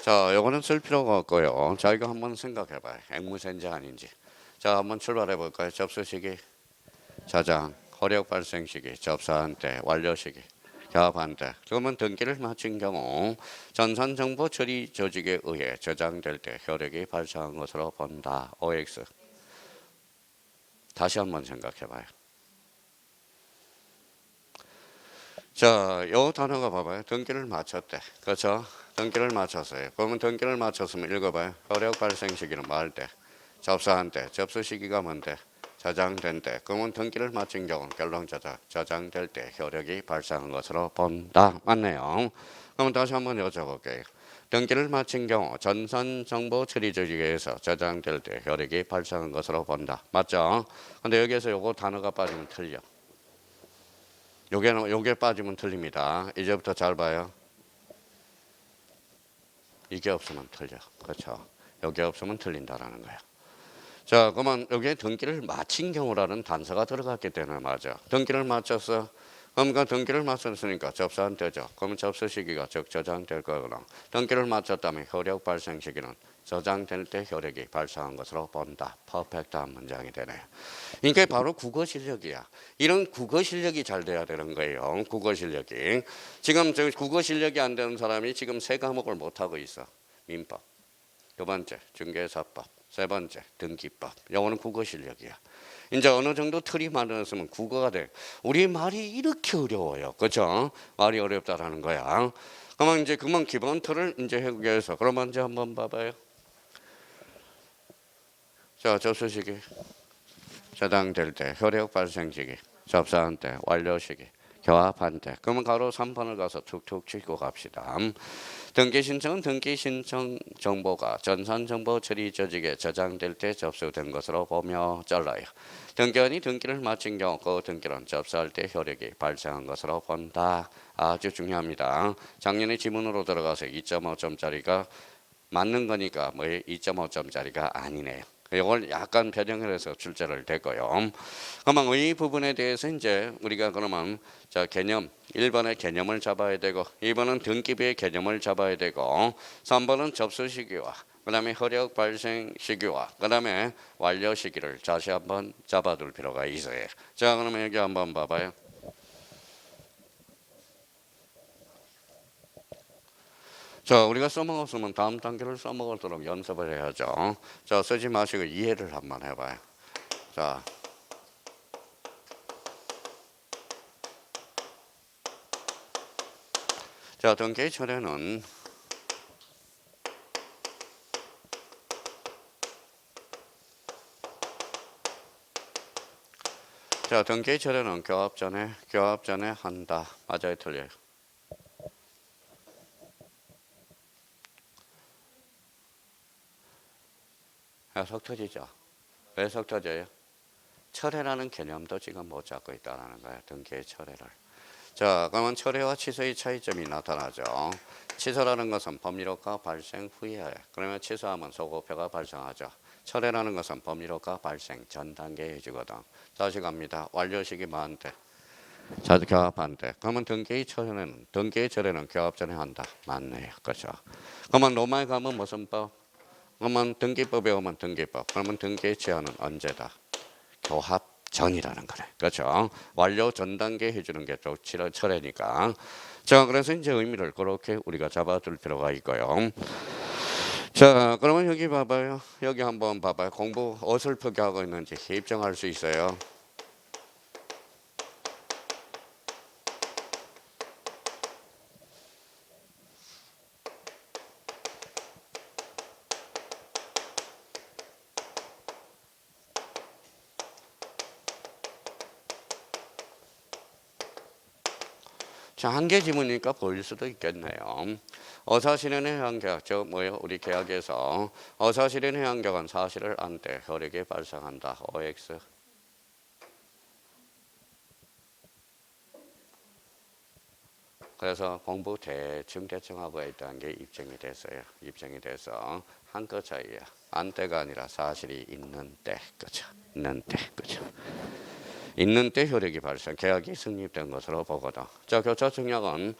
자, 요거는 쓸 필요가 없고요. 자, 이거 한번 생각해봐요. 앵무새인지 아닌지. 자, 한번 출발해 볼까요? 접수 시기, 저장, 효력 발생 시기, 접수한 때, 완료 시기, 결합한 때. 그러면 등기를 마친 경우 전산 정보 처리 조직에 의해 저장될 때 효력이 발생한 것으로 본다. OX. 다시 한번 생각해봐요. 자, 요 단어가 봐봐요. 등기를 마쳤대. 그렇죠? 등기를 마쳤어요. 그러면 등기를 마쳤으면 읽어봐요. 효력 발생 시기는 뭐 할 때? 접수한 때. 접수 시기가 뭔데? 저장된 때. 그러면 등기를 마친 경우는 결론 저장될 때 효력이 발생한 것으로 본다. 맞네요. 그럼 다시 한번 여쭤볼게요. 등기를 마친 경우 전산 정보 처리 조직에서 저장될 때 효력이 발생한 것으로 본다. 맞죠? 근데 여기에서 요거 단어가 빠지면 틀려. 요게 빠지면 틀립니다. 이제부터 잘 봐요. 이게 없으면 틀려. 그렇죠? 여기 없으면 틀린다라는 거야. 자, 그러면 여기에 등기를 마친 경우라는 단서가 들어갔기 때문에 맞아. 등기를 마쳤어. 그러니까 등기를 마쳤으니까 접수한 때죠. 그러면 접수 시기가 즉 저장될 거거나 등기를 마쳤다면 효력 발생 시기는 저장될 때 효력이 발생한 것으로 본다. 퍼펙트한 문장이 되네요. 이게 바로 국어 실력이야. 이런 국어 실력이 잘 돼야 되는 거예요. 국어 실력이. 지금 저 국어 실력이 안 되는 사람이 지금 세 과목을 못 하고 있어. 민법. 두 번째 중개사법. 세 번째 등기법. 영어는 국어 실력이야. 이제 어느 정도 틀이 만들었으면 국어가 돼. 우리 말이 이렇게 어려워요. 그렇죠? 말이 어렵다라는 거야. 그러면 이제 그만 기본 틀을 이제 해보기 위해서 그럼 먼저 한번 봐봐요. 자, 접수 시기. 저장될 때, 효력 발생 시기, 접수한 때, 완료 시기, 결합한 때. 그러면 가로 3번을 가서 툭툭 치고 갑시다. 등기 신청은 등기 신청 정보가 전산 정보 처리 조직에 저장될 때 접수된 것으로 보며 잘라요. 등기원이 등기를 마친 경우 그 등기는 접수할 때 효력이 발생한 것으로 본다. 아주 중요합니다. 작년에 지문으로 들어가서 2.5점짜리가 맞는 거니까 뭐 2.5점짜리가 아니네요. 이걸 약간 변형을 해서 출제를 됐고요. 그러면 이 부분에 대해서 이제 우리가 그러면 자 개념 1번의 개념을 잡아야 되고 2번은 등기부의 개념을 잡아야 되고 3번은 접수 시기와 그다음에 효력 발생 시기와 그다음에 완료 시기를 다시 한번 잡아둘 필요가 있어요. 자 그러면 여기 한번 봐봐요. 자, 우리가 써먹었으면 다음 단계를 써먹도록 연습을 해야죠. 자, 쓰지 마시고 이해를 한번 해봐요. 자, 등기 철회는 등기 철회는 교합 전에 한다. 맞아요, 틀려요? 속 터지죠. 왜 속 터져요? 철회라는 개념도 지금 못 잡고 있다는 거예요. 등기의 철회를. 자, 그러면 철회와 취소의 차이점이 나타나죠. 취소라는 것은 법리효과 발생 후에 그러면 취소하면 소급효가 발생하죠. 철회라는 것은 법리효과 발생 전 단계에 해주거든. 다시 갑니다. 완료 시기 뭐한테? 결합한대. 그러면 등기의 철회는 결합 전에 한다. 맞네요. 그렇죠. 그러면 로마에 가면 무슨 법? 그러면 등기법에 오면 등기법. 그러면 등기의 취하는 언제다? 교합 전이라는 거래. 그렇죠. 완료 전 단계 해주는 게 또 철회니까. 자, 그래서 이제 의미를 그렇게 우리가 잡아둘 필요가 있고요. 자, 그러면 여기 봐봐요. 여기 한번 봐봐요. 공부 어설프게 하고 있는지 입증할 수 있어요. 자, 한계 지문이니까 보일 수도 있겠네요. 어사실현 해양계약, 저 뭐예요? 우리 계약에서 어사실현 해양계약은 사실을 안때 혈액이 발생한다. OX. 그래서 공부 대충 하고 있다는 게 입증이 됐어요. 입증이 돼서 한 끗 차이야. 안때가 아니라 사실이 있는 때, 그죠? 있는 때, 그죠? 있는 때 효력이 발생, 계약이 성립된 것으로 보거든. 자, 교차 특약은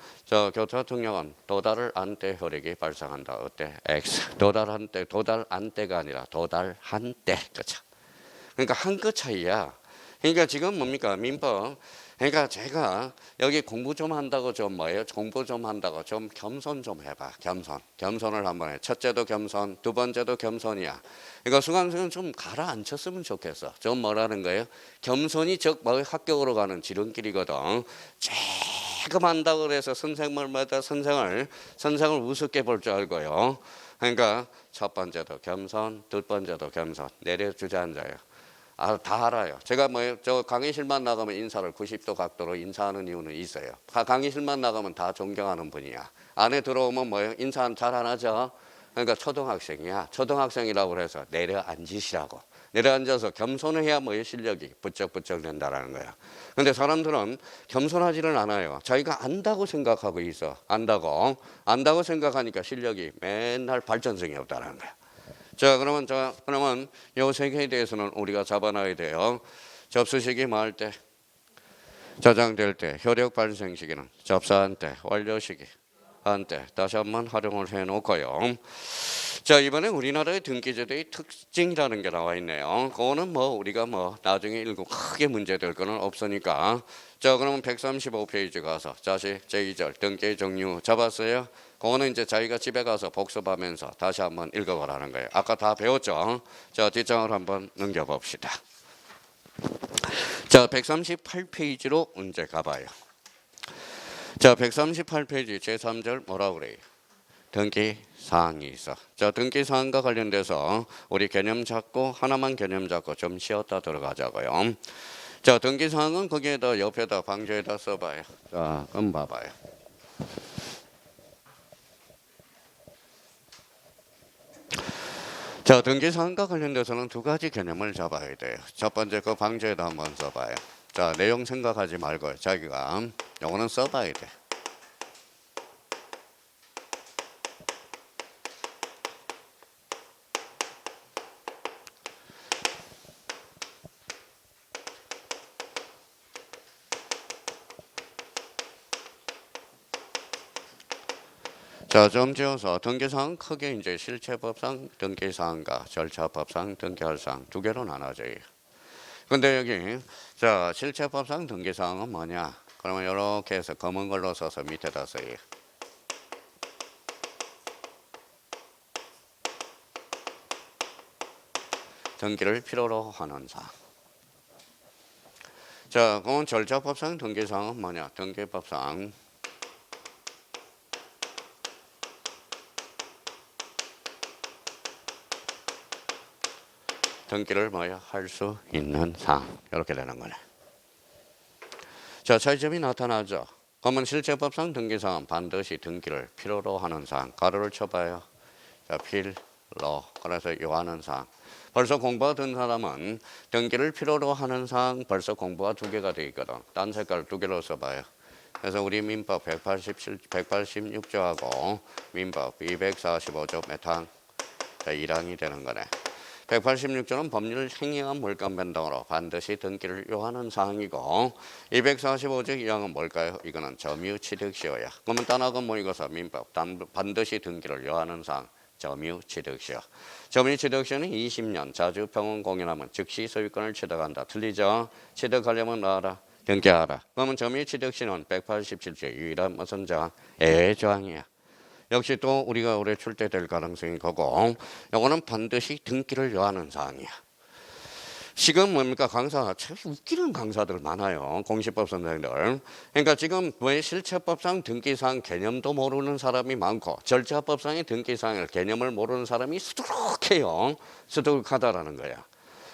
도달을 안 때 효력이 발생한다. 어때? X. 도달한 때가 아니라 도달한 때, 그죠? 그러니까 한 끗 차이야. 그러니까 지금 뭡니까? 민법. 그러니까 제가 여기 공부 좀 한다고 좀 뭐예요? 공부 좀 한다고 좀 겸손 좀 해봐. 겸손을 한번 해. 첫째도 겸손, 두 번째도 겸손이야. 그러니까 수강생은 좀 가라앉혔으면 좋겠어. 좀 뭐라는 거예요? 겸손이 즉 뭐 합격으로 가는 지름길이거든. 조금 한다고 해서 선생님마다 선생을 우습게 볼 줄 알고요. 그러니까 첫 번째도 겸손, 두 번째도 겸손. 내려주자 앉아요. 다 알아요. 제가 저 강의실만 나가면 인사를 90도 각도로 인사하는 이유는 있어요. 강의실만 나가면 다 존경하는 분이야. 안에 들어오면 인사 잘 안 하죠? 그러니까 초등학생이야. 초등학생이라고 해서 내려앉으시라고. 내려앉아서 겸손을 해야 실력이 부쩍부쩍 된다라는 거야. 근데 사람들은 겸손하지는 않아요. 자기가 안다고 생각하고 있어. 안다고 생각하니까 실력이 맨날 발전성이 없다라는 거야. 자, 그러면 요 세 개에 대해서는 우리가 잡아놔야 돼요. 접수식이 뭐 때? 저장될 때, 효력 발생 시기는 접수한 때, 완료 시기 한 때. 다시 한번 활용을 해놓고요. 자, 이번에 우리나라의 등기제도의 특징이라는 게 나와 있네요. 그거는 우리가 나중에 읽고 크게 문제될 거는 없으니까. 자, 그러면 135페이지 가서 다시 제2절 등기 종류 잡았어요? 그거는 이제 자기가 집에 가서 복습하면서 다시 한번 읽어보라는 거예요. 아까 다 배웠죠? 자, 뒷장을 한번 넘겨봅시다. 자, 138페이지로 문제 가봐요. 자, 138페이지 제3절 뭐라고 그래요? 등기 사항이 있어. 자, 등기 사항과 관련돼서 우리 개념 잡고 하나만 개념 잡고 좀 쉬었다 들어가자고요. 자, 등기 사항은 거기에다 옆에다 방조에다 써봐요. 자, 그럼 봐봐요. 자, 등기 사항과 관련돼서는 두 가지 개념을 잡아야 돼요. 첫 번째 그 방조에다 한번 써봐요. 자, 내용 생각하지 말고 자기가 요거는 써봐야 돼. 자, 점 지어서 등기사항 크게 이제 실체법상 등기사항과 절차법상 등기할 사항 두 개로 나눠져요. 근데 여기 자, 실체법상 등기사항은 뭐냐? 그러면 이렇게 해서 검은 걸로 써서 밑에다 써요. 등기를 필요로 하는 사항. 자, 그럼 절차법상 등기사항은 뭐냐? 등기법상 등기를 할 수 있는 사항. 이렇게 되는 거네. 자, 차이점이 나타나죠. 그러면 실체법상 등기사항은 반드시 등기를 필요로 하는 사항. 가로를 쳐봐요. 자, 필로. 그래서 요하는 사항. 벌써 공부가 된 사람은 등기를 필요로 하는 사항 벌써 공부가 두 개가 돼 있거든. 딴 색깔 두 개로 써봐요. 그래서 우리 민법 186조하고 민법 245조 메탕 1항이 되는 거네. 186조는 법률 행위한 물감 변동으로 반드시 등기를 요하는 사항이고 245조 2항은 뭘까요? 이거는 점유취득시효야. 그러면 단하고 모이고서 민법 반드시 등기를 요하는 사항 점유취득시효. 점유취득시효는 20년 자주평온 공인하면 즉시 소유권을 취득한다. 틀리죠? 취득하려면 나와라. 등기하라. 그러면 점유취득시효는 187조 유일한 무슨 조항? 조항이야. 역시 또 우리가 올해 출제될 가능성이 거고 이거는 반드시 등기를 요하는 사항이야. 지금 뭡니까? 강사 참 웃기는 강사들 많아요. 공시법 선생들. 그러니까 지금 왜 실체법상 등기사항 개념도 모르는 사람이 많고 절차법상의 등기사항을 개념을 모르는 사람이 수두룩해요. 수두룩하다라는 거야.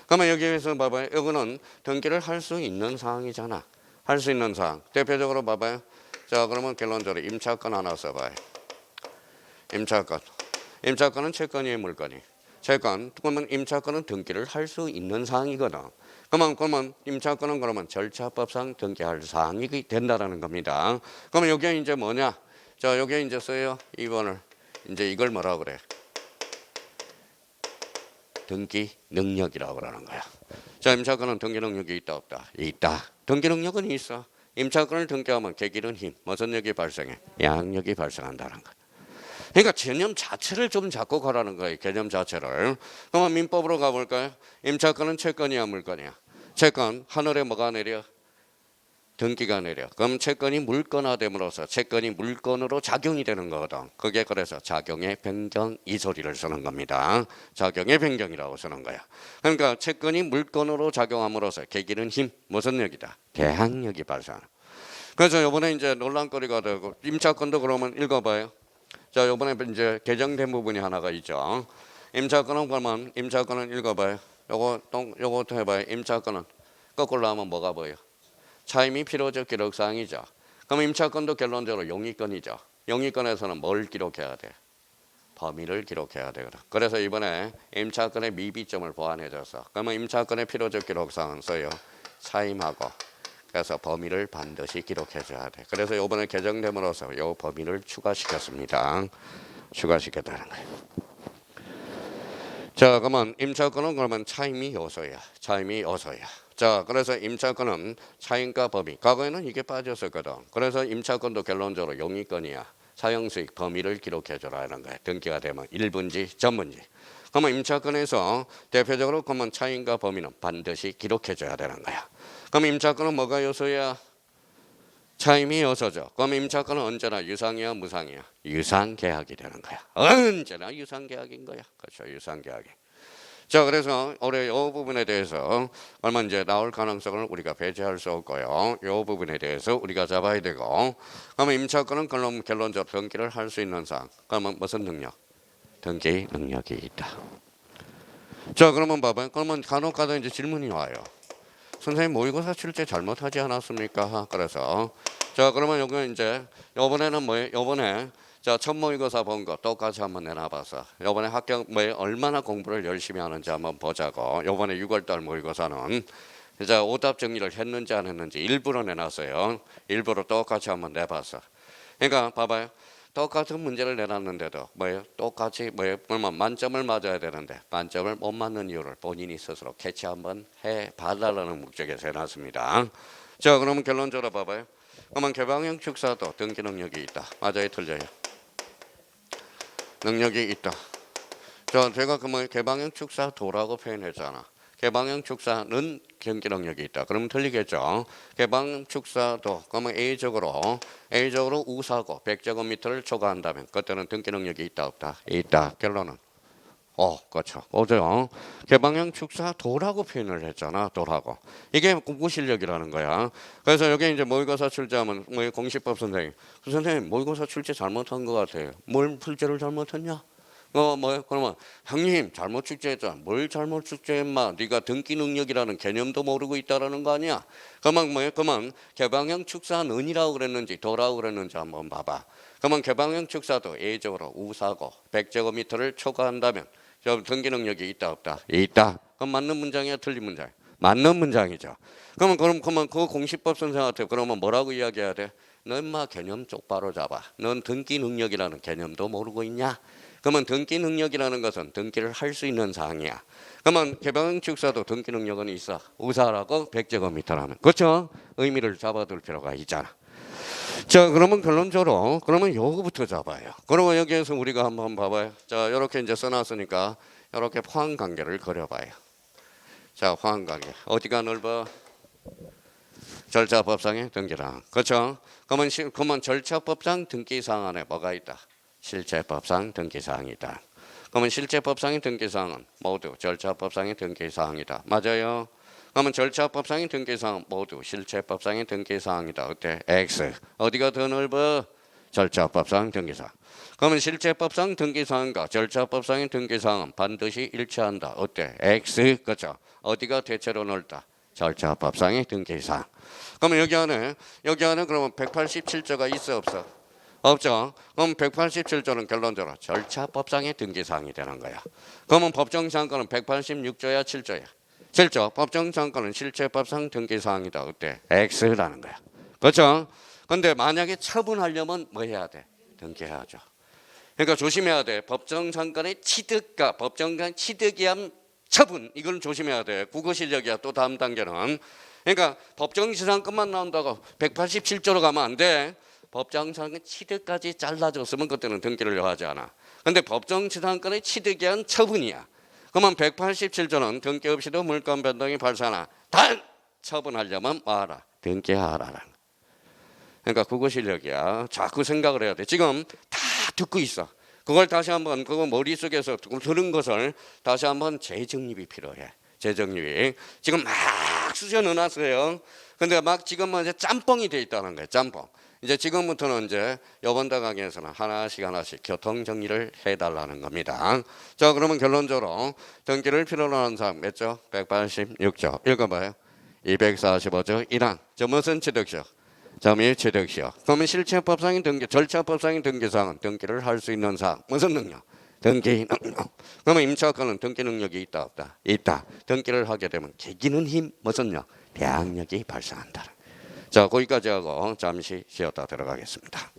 그러면 여기에서 봐봐요. 이거는 등기를 할 수 있는 사항이잖아. 할 수 있는 사항. 대표적으로 봐봐요. 자, 그러면 결론적으로 임차권 하나 써봐요. 임차권. 임차권은 채권이에요, 물건이? 채권. 그러면 임차권은 등기를 할 수 있는 사항이거든. 그러면 임차권은 그러면 절차법상 등기할 사항이 된다라는 겁니다. 그러면 여기에 이제 뭐냐? 자, 여기에 이제 써요. 2번을. 이제 이걸 뭐라고 그래? 등기 능력이라고 그러는 거야. 자, 임차권은 등기 능력이 있다 없다? 있다. 등기 능력은 있어. 임차권을 등기하면 계기는 힘, 무슨 lực 발생해? 양력이 발생한다는 거야. 그러니까 개념 자체를 좀 잡고 가라는 거예요. 개념 자체를. 그러면 민법으로 가볼까요? 임차권은 채권이야, 물건이야? 채권. 하늘에 뭐가 내려? 등기가 내려. 그럼 채권이 물건화됨으로써 채권이 물건으로 작용이 되는 거거든. 그게 그래서 작용의 변경 이 소리를 쓰는 겁니다. 작용의 변경이라고 쓰는 거야. 그러니까 채권이 물건으로 작용함으로써 계기는 힘, 무슨力이다? 대항력이 발생. 그래서 이번에 이제 논란거리가 되고 임차권도 그러면 읽어봐요. 자, 이번에 이제 개정된 부분이 하나가 있죠. 임차권은 그러면 임차권은 읽어봐요. 요것도 해봐요. 임차권은 거꾸로 하면 뭐가 보여? 차임이 필요적 기록사항이죠. 그럼 임차권도 결론적으로 용의권이죠. 용의권에서는 뭘 기록해야 돼? 범위를 기록해야 되거든. 그래서 이번에 임차권의 미비점을 보완해줘서 그러면 임차권의 필요적 기록사항은 써요. 차임하고 그래서 범위를 반드시 기록해줘야 돼. 그래서 이번에 개정됨으로써 이 범위를 추가시켰습니다. 추가시켰다는 거예요. 자, 그러면 임차권은 그러면 차임이 요소야. 차임이 요소야. 자, 그래서 임차권은 차임과 범위. 과거에는 이게 빠졌었거든. 그래서 임차권도 결론적으로 용의권이야. 사용수익 범위를 기록해줘라 하는 거야. 등기가 되면 일분지, 전분지. 그러면 임차권에서 대표적으로 그러면 차임과 범위는 반드시 기록해줘야 되는 거야. 그럼 임차권은 뭐가 요소야? 차임이 요소죠. 그럼 임차권은 언제나 유상이야, 무상이야? 유상계약이 되는 거야. 언제나 유상계약인 거야. 그렇죠, 유상계약이. 자, 그래서 올해 이 부분에 대해서 얼마 이제 나올 가능성을 우리가 배제할 수 없고요. 이 부분에 대해서 우리가 잡아야 되고, 그러면 임차권은 결론적으로 등기를 할 수 있는 사항. 그러면 무슨 능력? 등기 능력이 있다. 자, 그러면 봐봐요. 그러면 간혹가다 이제 질문이 와요. 선생님 모의고사 출제 잘못하지 않았습니까? 그래서 자, 그러면 여기 이제 이번에는 뭐예요? 이번에 자, 첫 모의고사 본 거 똑같이 한번 내놔봐서 이번에 합격 얼마나 공부를 열심히 하는지 한번 보자고. 이번에 6월달 모의고사는 이제 오답 정리를 했는지 안 했는지 일부러 내놨어요. 일부러 똑같이 한번 내봤어. 그러니까 봐봐요. 똑같은 문제를 내놨는데도 똑같이 그러면 만점을 맞아야 되는데 만점을 못 맞는 이유를 본인이 스스로 캐치 한번 해봐달라는 목적에서 해놨습니다. 자, 그러면 결론적으로 봐봐요. 그러면 개방형 축사도 등기 능력이 있다. 맞아요, 틀려요? 능력이 있다. 자, 제가 그 개방형 축사도라고 표현했잖아. 개방형 축사는 등기 능력이 있다. 그러면 틀리겠죠. 개방형 축사도 그러면 A적으로 우사고 100제곱미터를 초과한다면 그때는 등기 능력이 있다 없다? 있다. 결론은 그렇죠. 오죠. 개방형 축사도라고 표현을 했잖아. 도라고. 이게 공부 실력이라는 거야. 그래서 여기 이제 모의고사 출제하면 공시법 선생님 모의고사 출제 잘못한 것 같아요. 뭘 출제를 잘못했냐? 그러면 형님 잘못 축제했잖아. 뭘 잘못 축제했마? 네가 등기 능력이라는 개념도 모르고 있다라는 거 아니야? 그러면 개방형 축사는이라고 그랬는지 도라고 그랬는지 한번 봐봐. 그러면 개방형 축사도 A적으로 우사고 100제곱미터를 초과한다면 등기 능력이 있다 없다? 있다. 그럼 맞는 문장이야, 틀린 문장? 맞는 문장이죠. 그러면 그 공시법 선생한테 그러면 뭐라고 이야기해야 돼? 너 인마 개념 똑바로 잡아. 넌 등기 능력이라는 개념도 모르고 있냐? 그러면 등기 능력이라는 것은 등기를 할 수 있는 사항이야. 그러면 개방형 축사도 등기 능력은 있어. 우사라고 100제곱미터라면. 그렇죠? 의미를 잡아둘 필요가 있잖아. 자, 그러면 결론적으로 그러면 요거부터 잡아요. 그러면 여기에서 우리가 한번 봐봐요. 자, 이렇게 이제 써놨으니까 이렇게 포함관계를 그려봐요. 자, 포함관계 어디가 넓어? 절차법상의 등기랑. 그렇죠? 그러면 절차법상 등기사항 안에 뭐가 있다? 실체법상 등기사항이다. 그러면 실체법상의 등기사항은 모두 절차법상의 등기사항이다. 맞아요? 그러면 절차법상의 등기사항 모두 실체법상의 등기사항이다. 어때? X. 어디가 더 넓어? 절차법상 등기사항. 그러면 실체법상 등기사항과 절차법상의 등기사항은 반드시 일치한다. 어때? X. 그렇죠? 어디가 대체로 넓다? 절차법상의 등기사항. 그러면 여기 안에 그러면 187조가 있어 없어? 없죠. 그럼 187조는 결론적으로 절차법상의 등기사항이 되는 거야. 그러면 법정지상권은 186조야 7조야? 7조. 법정지상권은 실체법상 등기사항이다. 어때? X라는 거야. 그렇죠? 근데 만약에 처분하려면 뭐 해야 돼? 등기해야죠. 그러니까 조심해야 돼. 법정지상권의 취득과 법정지상 취득에 의한 처분, 이걸 조심해야 돼. 국어 실력이야. 또 다음 단계는. 그러니까 법정지상권만 나온다고 187조로 가면 안 돼. 법정지상권 취득까지 잘라줬으면 그때는 등기를 하지 않아. 근데 법정지상권의 취득에 의한 처분이야. 그러면 187조는 등기 없이도 물권 변동이 발생하나 단 처분하려면 뭐하라? 등기하라라는. 그러니까 국어 실력이야. 자꾸 생각을 해야 돼. 지금 다 듣고 있어. 그걸 다시 한번 그거 머릿속에서 들은 것을 다시 한번 재정립이 필요해. 재정립이. 지금 막 쑤셔 넣어놨어요. 근데 막 지금 이제 짬뽕이 돼 있다는 거예요. 짬뽕. 이제 지금부터는 이제 이번 강의에서는 하나씩 교통 정리를 해달라는 겁니다. 자, 그러면 결론적으로 등기를 필요로 하는 사항 몇 조? 186조. 읽어봐요. 245조 1항. 저 무슨 취득시효? 점이 취득시효. 그러면 실체법상의 등기, 절차법상의 등기사항은 등기를 할 수 있는 사항. 무슨 능력? 등기 능력. 그러면 임차권은 등기 능력이 있다 없다? 있다. 등기를 하게 되면 개기는 힘 무슨 력? 대항력이 발생한다. 자, 거기까지 하고 잠시 쉬었다 들어가겠습니다.